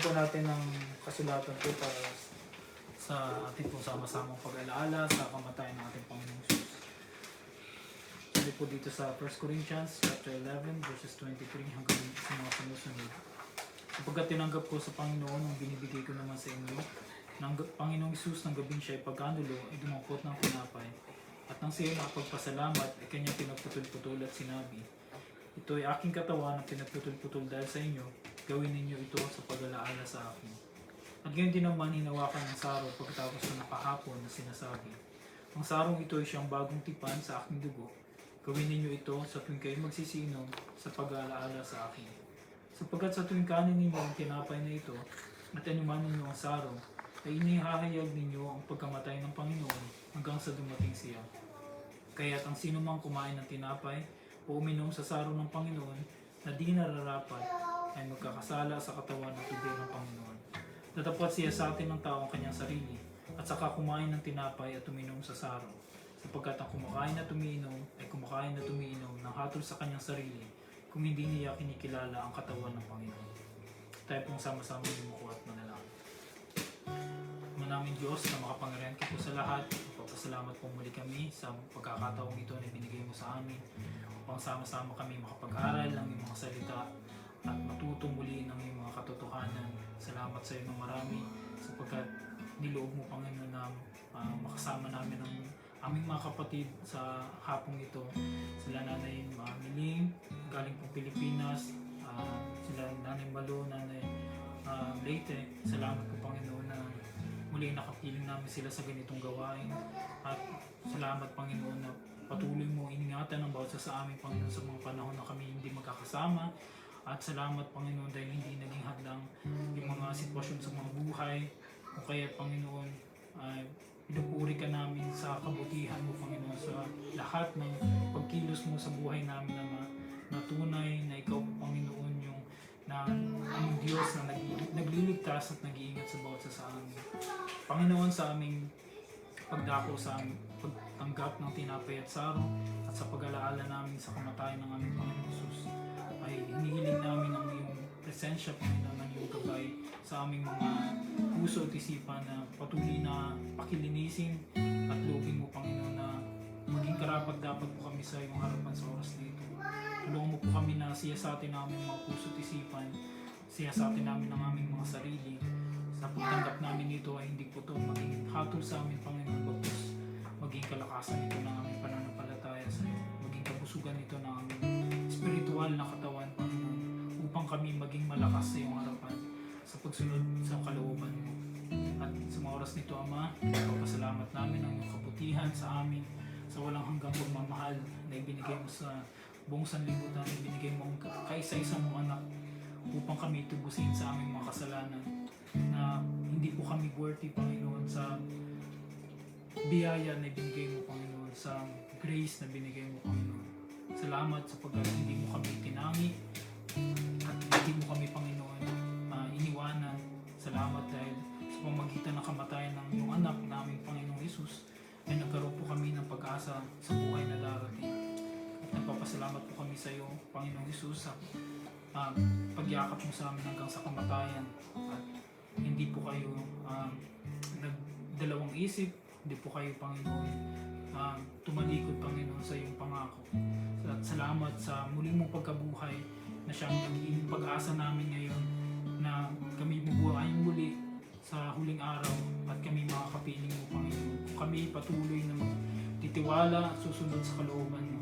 po natin ng kasulatan po para sa ating po sama-samang pag-alaala sa kamatayan ng ating Panginoong Jesus. Sabi po dito sa 1 Corinthians chapter 11 verses 23 hanggang sa mga sumusunod. Sapagkat tinanggap ko sa Panginoon ang binibigay ko naman sa inyo, ng Panginoong Jesus ng gabing siya ay pagkanulo ay dumangkot ng tinapay, at nang siya nakapagpasalamat ay kanyang pinagputol-putol at sinabi, ito ay aking katawan na pinagputol-putol dahil sa inyo, gawin ninyo ito sa pag-alaala sa akin. At gayon din naman hinawakan ng saro pagkatapos na nakahapon na sinasabi, ang sarong ito ay siyang bagong tipan sa aking dugo, gawin ninyo ito sa tuwing kayo magsisinom sa pag-alaala sa akin. Sapagkat sa tuwing kanin ninyo ang tinapay na ito at anuman ninyo ang sarong, ay inihahayag ninyo ang pagkamatay ng Panginoon hanggang sa dumating siya. Kaya't ang sino mang kumain ng tinapay o uminom sa saro ng Panginoon na di nararapat ay magkakasala sa katawan at tubig ng Panginoon. Datapwat siya sa atin ng tao ang kanyang sarili at saka kumain ng tinapay at uminom sa saro. Sapagkat ang kumakain at umiinom ay kumakain at umiinom ng hatol sa kanyang sarili kung hindi niya kinikilala ang katawan ng Panginoon. Tayo pong sama-sama lumuko at manalangin. Manaming Diyos na makapangyarihan ka po sa lahat, magpapasalamat po muli kami sa pagkakataong ito na binigay mo sa amin upang sama-sama kami makapag-aral ng iyong mga salita at matuto muli ng iyong mga katotohanan. Salamat sa iyo ng marami sapagkat niloob mo, Panginoon, na makasama namin ang aming mga kapatid sa hapong ito. Sila Nanay Miling, galing pong Pilipinas, sila Nanay Malo, Nanay Leyte. Salamat po, Panginoon, na muli nakapiling namin sila sa ganitong gawain. At salamat, Panginoon, na patuloy mo iningatan ang bawat sa aming, Panginoon, sa mga panahon na kami hindi magkakasama. At salamat, Panginoon, dahil hindi naging hadlang yung mga sitwasyon sa mga buhay. O kaya, Panginoon, pinupuri ka namin sa kabutihan mo, Panginoon, sa lahat ng pagkilos mo sa buhay namin na tunay na ikaw, Panginoon, yung na aming Diyos na nagliligtas at nag-iingat sa bawat sa amin. Panginoon, sa aming pagdako sa aming pagtanggap ng tinapay at saro at sa pag-alaala namin sa kamatayan ng aming Panginoon Jesus, ay hinihiling namin ang iyong presensya, Panginoon, ng iyong gabay sa aming mga puso at isipan na patuloy na pakilinisin at loobin mo, Panginoon, na maging karapat dapat po kami sa iyong harapan sa oras na ito. Tulungan mo po kami na siyasatin namin mga puso at isipan, siyasatin namin ang aming mga sarili. Sa pagtanggap namin nito ay hindi po ito maging hatol sa amin, Panginoon, bagkus maging kalakasan ito ng aming pananampalataya sa iyo, maging kabusugan ito ng aming spiritual na katawan, Panginoon, upang kami maging malakas sa iyong harapan sa pagsunod sa kalooban mo. At sa mga oras nito, Ama, papasalamat namin ang iyong kabutihan sa amin, sa walang hanggang pagmamahal na ibinigay mo sa buong sanlibutan, ibinigay mo ang kaisa-isa mong anak upang kami tubusin sa aming mga kasalanan, na hindi po kami worthy, Panginoon, sa biyaya na ibinigay mo, Panginoon, sa grace na binigay mo, Panginoon. Salamat sapagkat hindi mo kami tinangi at hindi mo kami, Panginoon, iniwanan. Salamat dahil sa pamamagitan ng kamatayan ng iyong anak naming Panginoong Jesus ay nagkaroon po kami ng pag-asa sa buhay na darating. At nagpapasalamat po kami sa iyo, Panginoong Jesus, sa pagyakap mo sa amin hanggang sa kamatayan. At hindi po kayo nagdalawang isip, hindi po kayo, Panginoon, tumalikod, Panginoon, sa iyong pangako. At salamat sa muling mong pagkabuhay na siyang naging pag-asa namin ngayon, na kami bubuhayin muli sa huling araw at kami makakapiling mo, Panginoon. Kami patuloy na magtitiwala at susunod sa kalooban mo.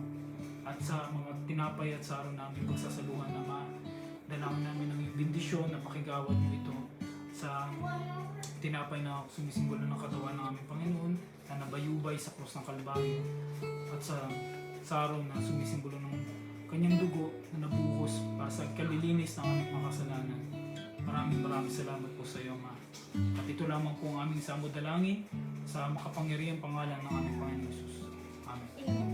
At sa mga tinapay at saro namin pagsasaluhan, Ama, dalangin namin ang iyong bendisyon na pakigawad mo ito sa tinapay na sumisimbolo ng katawan ng aming Panginoon na nabayubay sa krus ng Kalbaryo, at sa saro na sumisimbolo ng kanyang dugo na nabuhos para sa kalilinis ng aming mga kasalanan. Maraming salamat po sa iyo, Ama. At ito lamang po ang aming samudalangin sa makapangyarihang pangalan ng aming Panginoon Jesus. Amen.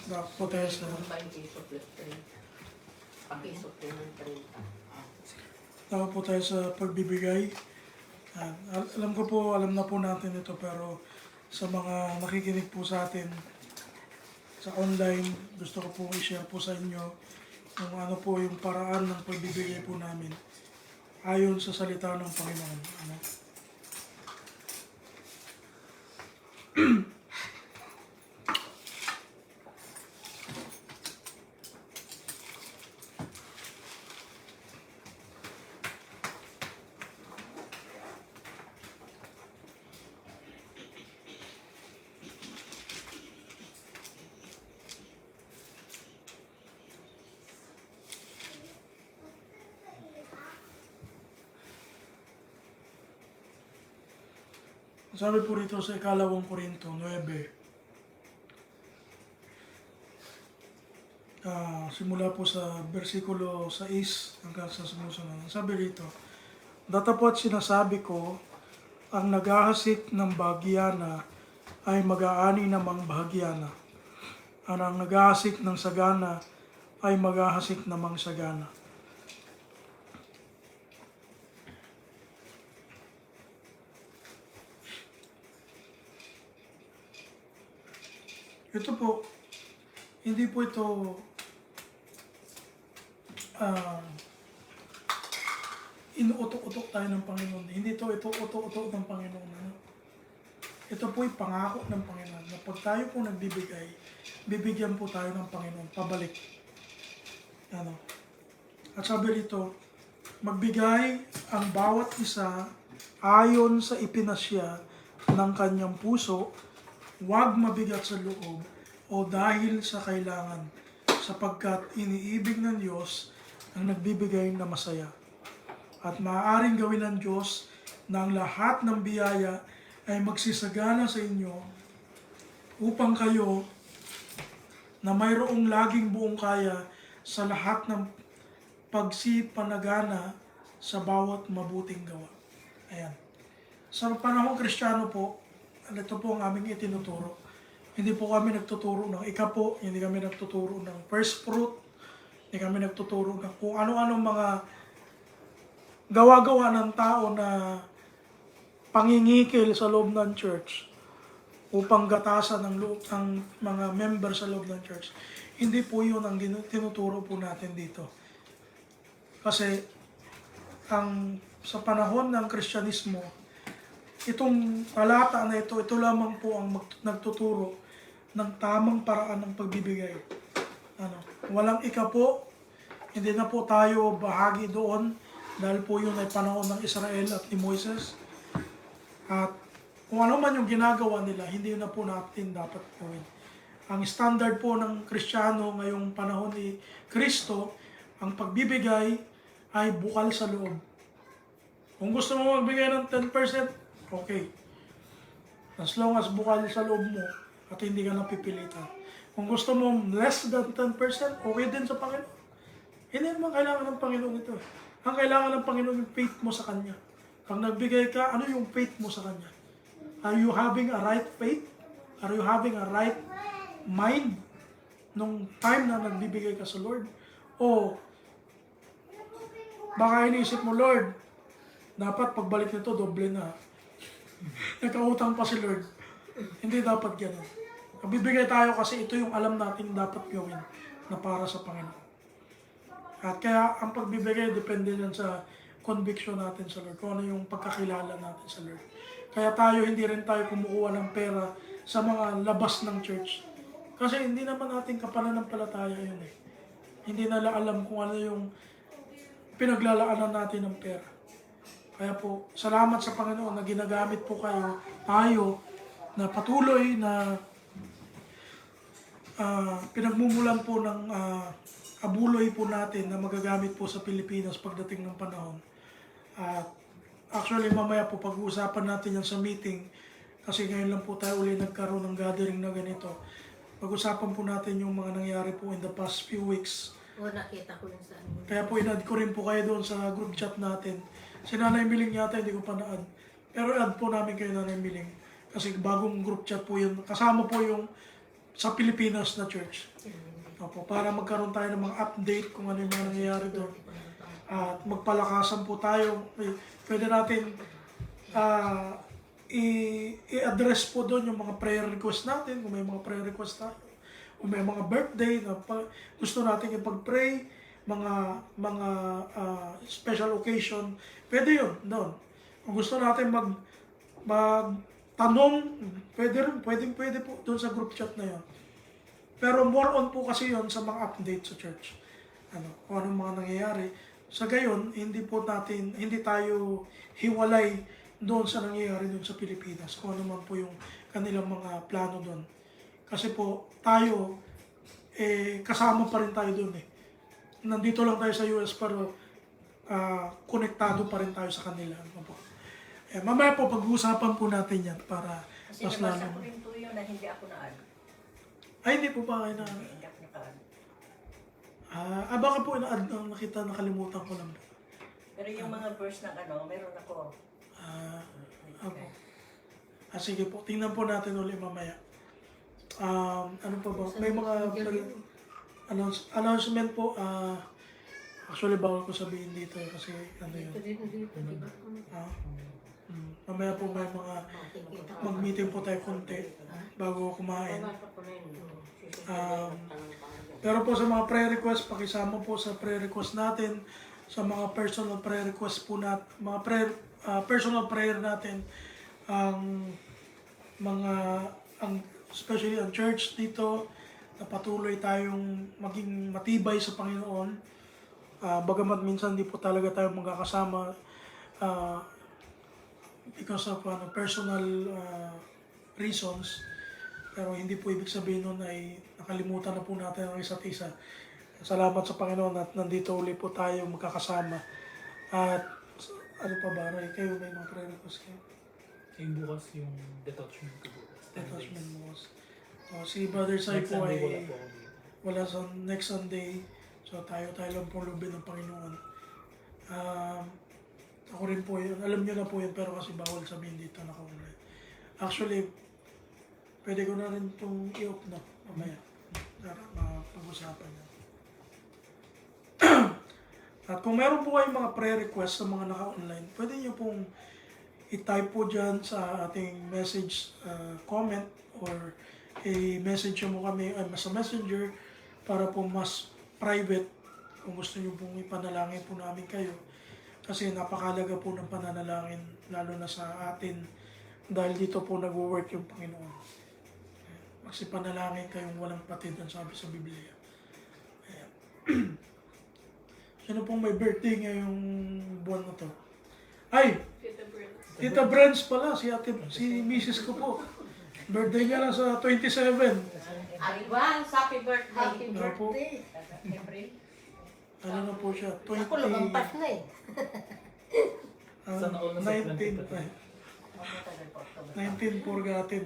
Dapat po tayo sa... Ang 20 piso plus 3. Papiso po ng 30. Dapat po tayo sa pagbibigay. Alam ko po, alam na po natin ito, pero sa mga nakikinig po sa atin sa online, gusto ko po i-share po sa inyo kung ano po yung paraan ng pagbibigay po namin ayon sa salita ng Panginoon. Ano? Sabi po rito sa ikalawang Korinto 9, simula po sa versikulo 6 hanggang sa sumusunod. Sabi rito, datapot sinasabi ko, ang naghahasik ng bahagyana ay mag-aani namang bahagyana. Ang naghahasik ng sagana ay maghahasik namang sagana. Ito po, hindi po ito inuutok-utok tayo ng Panginoon. Hindi ito utok-utok ng Panginoon. Ano? Ito po'y pangako ng Panginoon na pag tayo po nagbibigay, bibigyan po tayo ng Panginoon pabalik. Ano? At sabi rito, magbigay ang bawat isa ayon sa ipinasya ng kanyang puso, huwag mabigat sa loob o dahil sa kailangan, sapagkat iniibig ng Diyos ang nagbibigay na masaya. At maaaring gawin ng Diyos na ang lahat ng biyaya ay magsisagana sa inyo upang kayo na mayroong laging buong kaya sa lahat ng pagsipanagana sa bawat mabuting gawa. Ayan. Sa panahong Kristiyano po, ito po ang aming itinuturo. Hindi po kami nagtuturo ng ikapo, hindi kami nagtuturo ng first fruit, hindi kami nagtuturo ng kung ano-anong mga gawa-gawa ng tao na pangingikil sa loob ng church upang gatasan ng loob ng mga member sa loob ng church. Hindi po yun ang tinuturo po natin dito. Kasi sa panahon ng Kristyanismo, itong talata na ito lamang po ang nagtuturo ng tamang paraan ng pagbibigay. Walang ikapo, hindi na po tayo bahagi doon dahil po yun ay panahon ng Israel at ni Moises. At kung ano man yung ginagawa nila, hindi na po natin dapat gawin. Ang standard po ng Kristiyano ngayong panahon ni Kristo, ang pagbibigay ay bukal sa loob. Kung gusto mo magbigay ng 10%, okay. As long as bukal sa loob mo at hindi ka napipilitan. Kung gusto mo less than 10%, okay din sa Panginoon. Hindi naman kailangan ng Panginoon ito. Ang kailangan ng Panginoon yung faith mo sa Kanya. Pag nagbigay ka, ano yung faith mo sa Kanya? Are you having a right faith? Are you having a right mind nung time na nagbibigay ka sa Lord? O baka iniisip mo, Lord, dapat pagbalik nito, doble na. Nagkautang pa si Lord. Hindi dapat gano'n. Bibigay tayo kasi ito yung alam natin dapat gawin na para sa Panginoon. At kaya ang pagbibigay depende yan sa conviction natin sa Lord. Kung ano yung pagkakilala natin sa Lord. Kaya tayo, hindi rin tayo kumukuha ng pera sa mga labas ng church. Kasi hindi naman natin kapananampalataya yun eh. Hindi nila alam kung ano yung pinaglalaanan natin ng pera. Kaya po, salamat sa Panginoon na ginagamit po tayo na patuloy na pinagmumulan po ng abuloy po natin na magagamit po sa Pilipinas pagdating ng panahon. Actually, mamaya po pag-uusapan natin yan sa meeting kasi ngayon lang po tayo ulit nagkaroon ng gathering na ganito. Pag-usapan po natin yung mga nangyari po in the past few weeks. Nakita ko yun sa ano. Kaya po in-add ko rin po kayo doon sa group chat natin. Si Nanay Miling yata, hindi ko pa na-add. Pero add po namin kayo Nanay Miling Kasi bagong group chat po yun. Kasama po yung sa Pilipinas na church. Opo, para magkaroon tayo ng mga update kung ano yung mga nangyayari doon. At magpalakasan po tayo. Pwede natin i-address po doon yung mga prayer request natin. Kung may mga prayer request tayo. Kung may mga birthday na gusto natin ipag-pray, mga special occasion, pwede yun doon. Kung gusto natin magtanong, pwede po doon sa group chat na yun. Pero more on po kasi yun sa mga update sa church. Kung anong mga nangyayari. Sa gayon, hindi tayo hiwalay doon sa nangyayari doon sa Pilipinas. Kung ano man po yung kanilang mga plano doon. Kasi po, tayo, kasama pa rin tayo doon Nandito lang tayo sa US pero konektado pa rin tayo sa kanila. Mamaya po, pag-uusapan po natin yan para Kasi mas nabasa lalo. ko rin po yun na hindi ako na-add. Ay, hindi po ba kayo na... Hindi ako naka-add. baka po nakita, nakalimutan ko lang po. Pero yung mga verse ng meron ako. Ako. Sige po, tingnan po natin ulit mamaya. Ano pa ba? May mga announcement po. Actually, bawal ko sabihin dito kasi ano yun. Mamaya po may mga mag-meeting po tayo konti bago kumain. Pero po sa mga prayer request, pakisama po sa prayer request natin, sa mga personal prayer request po natin, mga personal prayer natin, especially ang church dito, na patuloy tayong maging matibay sa Panginoon. Bagamat minsan di po talaga tayo magkakasama because of personal reasons, pero hindi po ibig sabihin nun ay nakalimutan na po natin ang isa't isa. Salamat sa Panginoon at nandito ulit po tayo magkakasama. At ano pa ba, Ray? Kayo may mga prayer request kayo? Yung bukas yung detachment ko bukas. Detachment mo. Si Brother Sai Next po Sunday, ay wala po ako dito. wala sa next Sunday. So tayo lang po lubin ng Panginoon. Ako rin po yun. Alam nyo na po yun, pero kasi bawal sabihin dito naka-online. Actually, pwede ko na rin itong i-off na mamaya. Para mapag-usapan niya. At kung meron po kayong mga prayer request sa mga naka-online, pwede nyo pong i-type po dyan sa ating message comment or i-message mo kami sa messenger para po mas private kung gusto nyo pong ipanalangin po namin kayo. Kasi napakalaga po ng pananalangin lalo na sa atin dahil dito po nag-work yung Panginoon. Magsipanalangin kayong walang patid ang sabi sa Biblia. Ayan. Sino pong may birthday ngayong buwan na to? Ay! Tita Brents pala, si Mrs. ko po. Birthday niya lang sa 27. Advance, happy birthday. Happy Ano po? birthday. April. Ano na po siya? Ako lumampas na Sana all na sa 19. 20. Matagal po ako. 19 purgatin.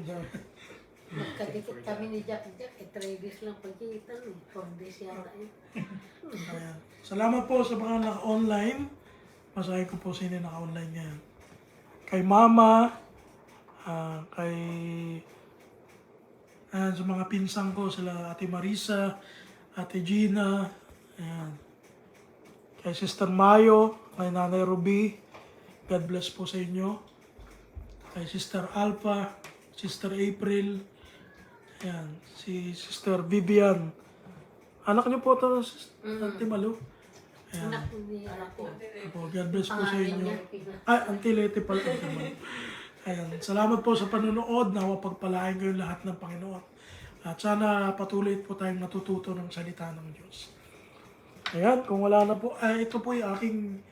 Magkadikit kami ni Jack. 3 days lang pagkita. 4 days yata yun. Ayan. Salamat po sa mga naka-online. Masahin ko po sino naka-online ngayon. Kay Mama, kay sa mga pinsang ko, sila Ate Marisa, Ate Gina, ayan. Kay Sister Mayo, kay Nanay Ruby, God bless po sa inyo. Kay Sister Alpha, Sister April, ayan, si Sister Vivian. Anak niyo po ito, Ate Malu. Ayan. Anak ni ako. God bless po sa Pangalan inyo. niya, Pina. Ay, Auntie Leti pala. Ayan. Salamat po sa panonood. Nawa pagpalain kayo lahat ng Panginoon. At sana patuloy po tayong natututo ng salita ng Diyos. Ayan, kung wala na po, ito po yung aking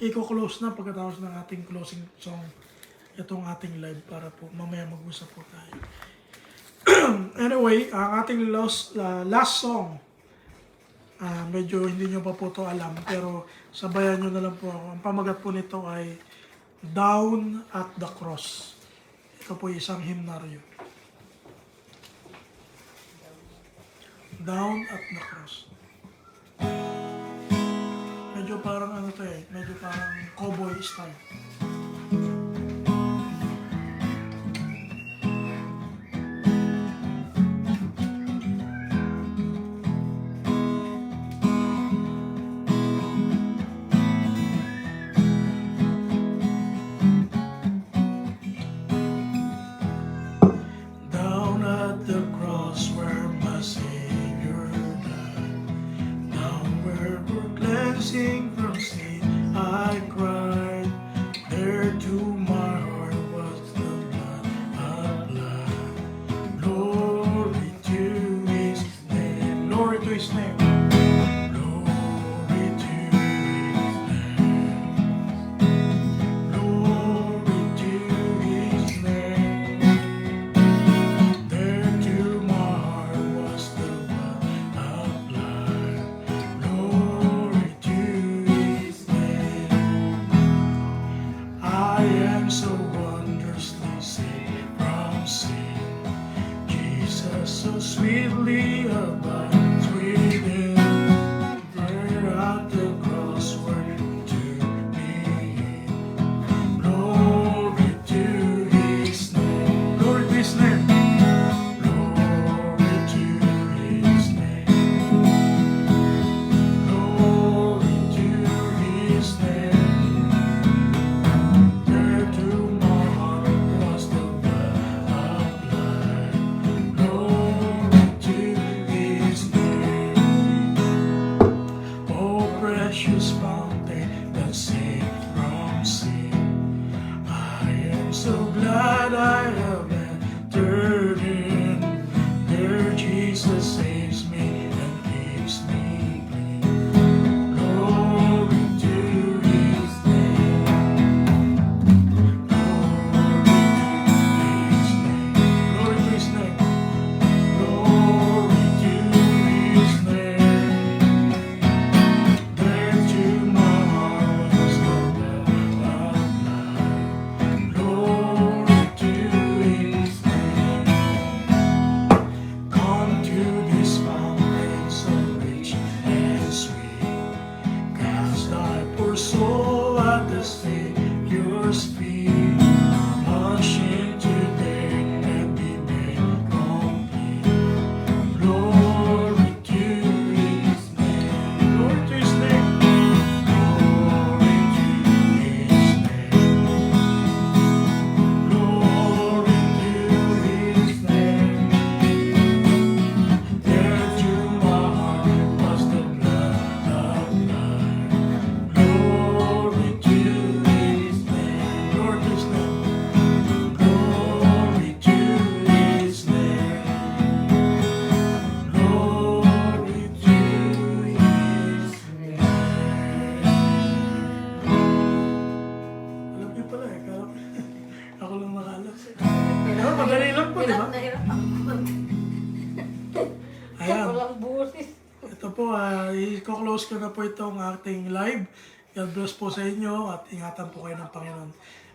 i-close na pagkatapos ng ating closing song. Itong ating live para po mamaya mag-usap po tayo. Anyway, ang ating last song, medyo hindi nyo pa po ito alam, pero sabayan nyo na lang po ako. Ang pamagat po nito ay Down at the Cross. Ito po isang hymnaryo. Down at the Cross. Medyo parang medyo parang cowboy style. the cross where my Savior died. Downward for cleansing from sin, I cried. There to my heart was the blood applied. Glory to His name. Glory to His name. Glory to His name. Glory to His name. There to my heart was the blood applied. Glory to His name. I am so wondrously saved from sin. Jesus so sweetly abides within. There at the cross where to me. Glory to His name. Glory to His name. Glory to His name. Glory to His name. There to my heart was the blood applied. Glory to His name. Oh, precious fountain that saved from sin. I am so glad I have entered in. There Jesus saves me and keeps me clean. Glory to His name. Glory to His name. Glory to His name. There to my heart was the blood applied. Glory to His name. Come to this fountain so rich and sweet. Cast thy poor soul at the Savior's feet. Launch in today and be made complete. Glory to His name. Glory to His name. Glory to His name. Glory to His name. There to my heart was the blood applied. Glory to His name. Glory to His name. Glory to His name. Glory to His name. Alam niyo pala eh, kala ko ako lang nakalam. Pero madali lang po, di ba? Hirap na hirap ako. Ayan. Walang busis. Ito po, i-close ko na po itong ating live. God bless po sa inyo at ingatan po kayo ng Panginoon.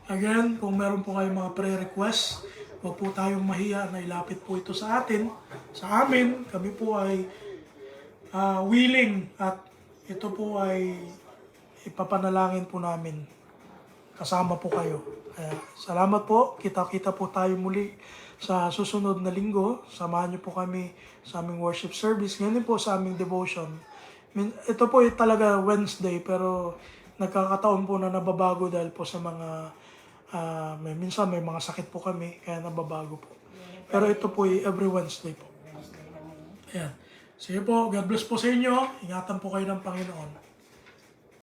Again, kung meron po kayong mga prayer requests, huwag po tayong mahiya na ilapit po ito sa atin, sa amin. Kami po ay willing at ito po ay ipapanalangin po namin. Kasama po kayo. Salamat po. Kita-kita po tayo muli sa susunod na linggo. Samahan niyo po kami sa aming worship service. Ngayon din po sa aming devotion. Ito po ay talaga Wednesday pero nagkakataon po na nababago dahil po sa mga minsan may mga sakit po kami kaya nababago po. Pero ito po ay every Wednesday po. Ayan. Sige po, God bless po sa inyo. Ingatan po kayo ng Panginoon.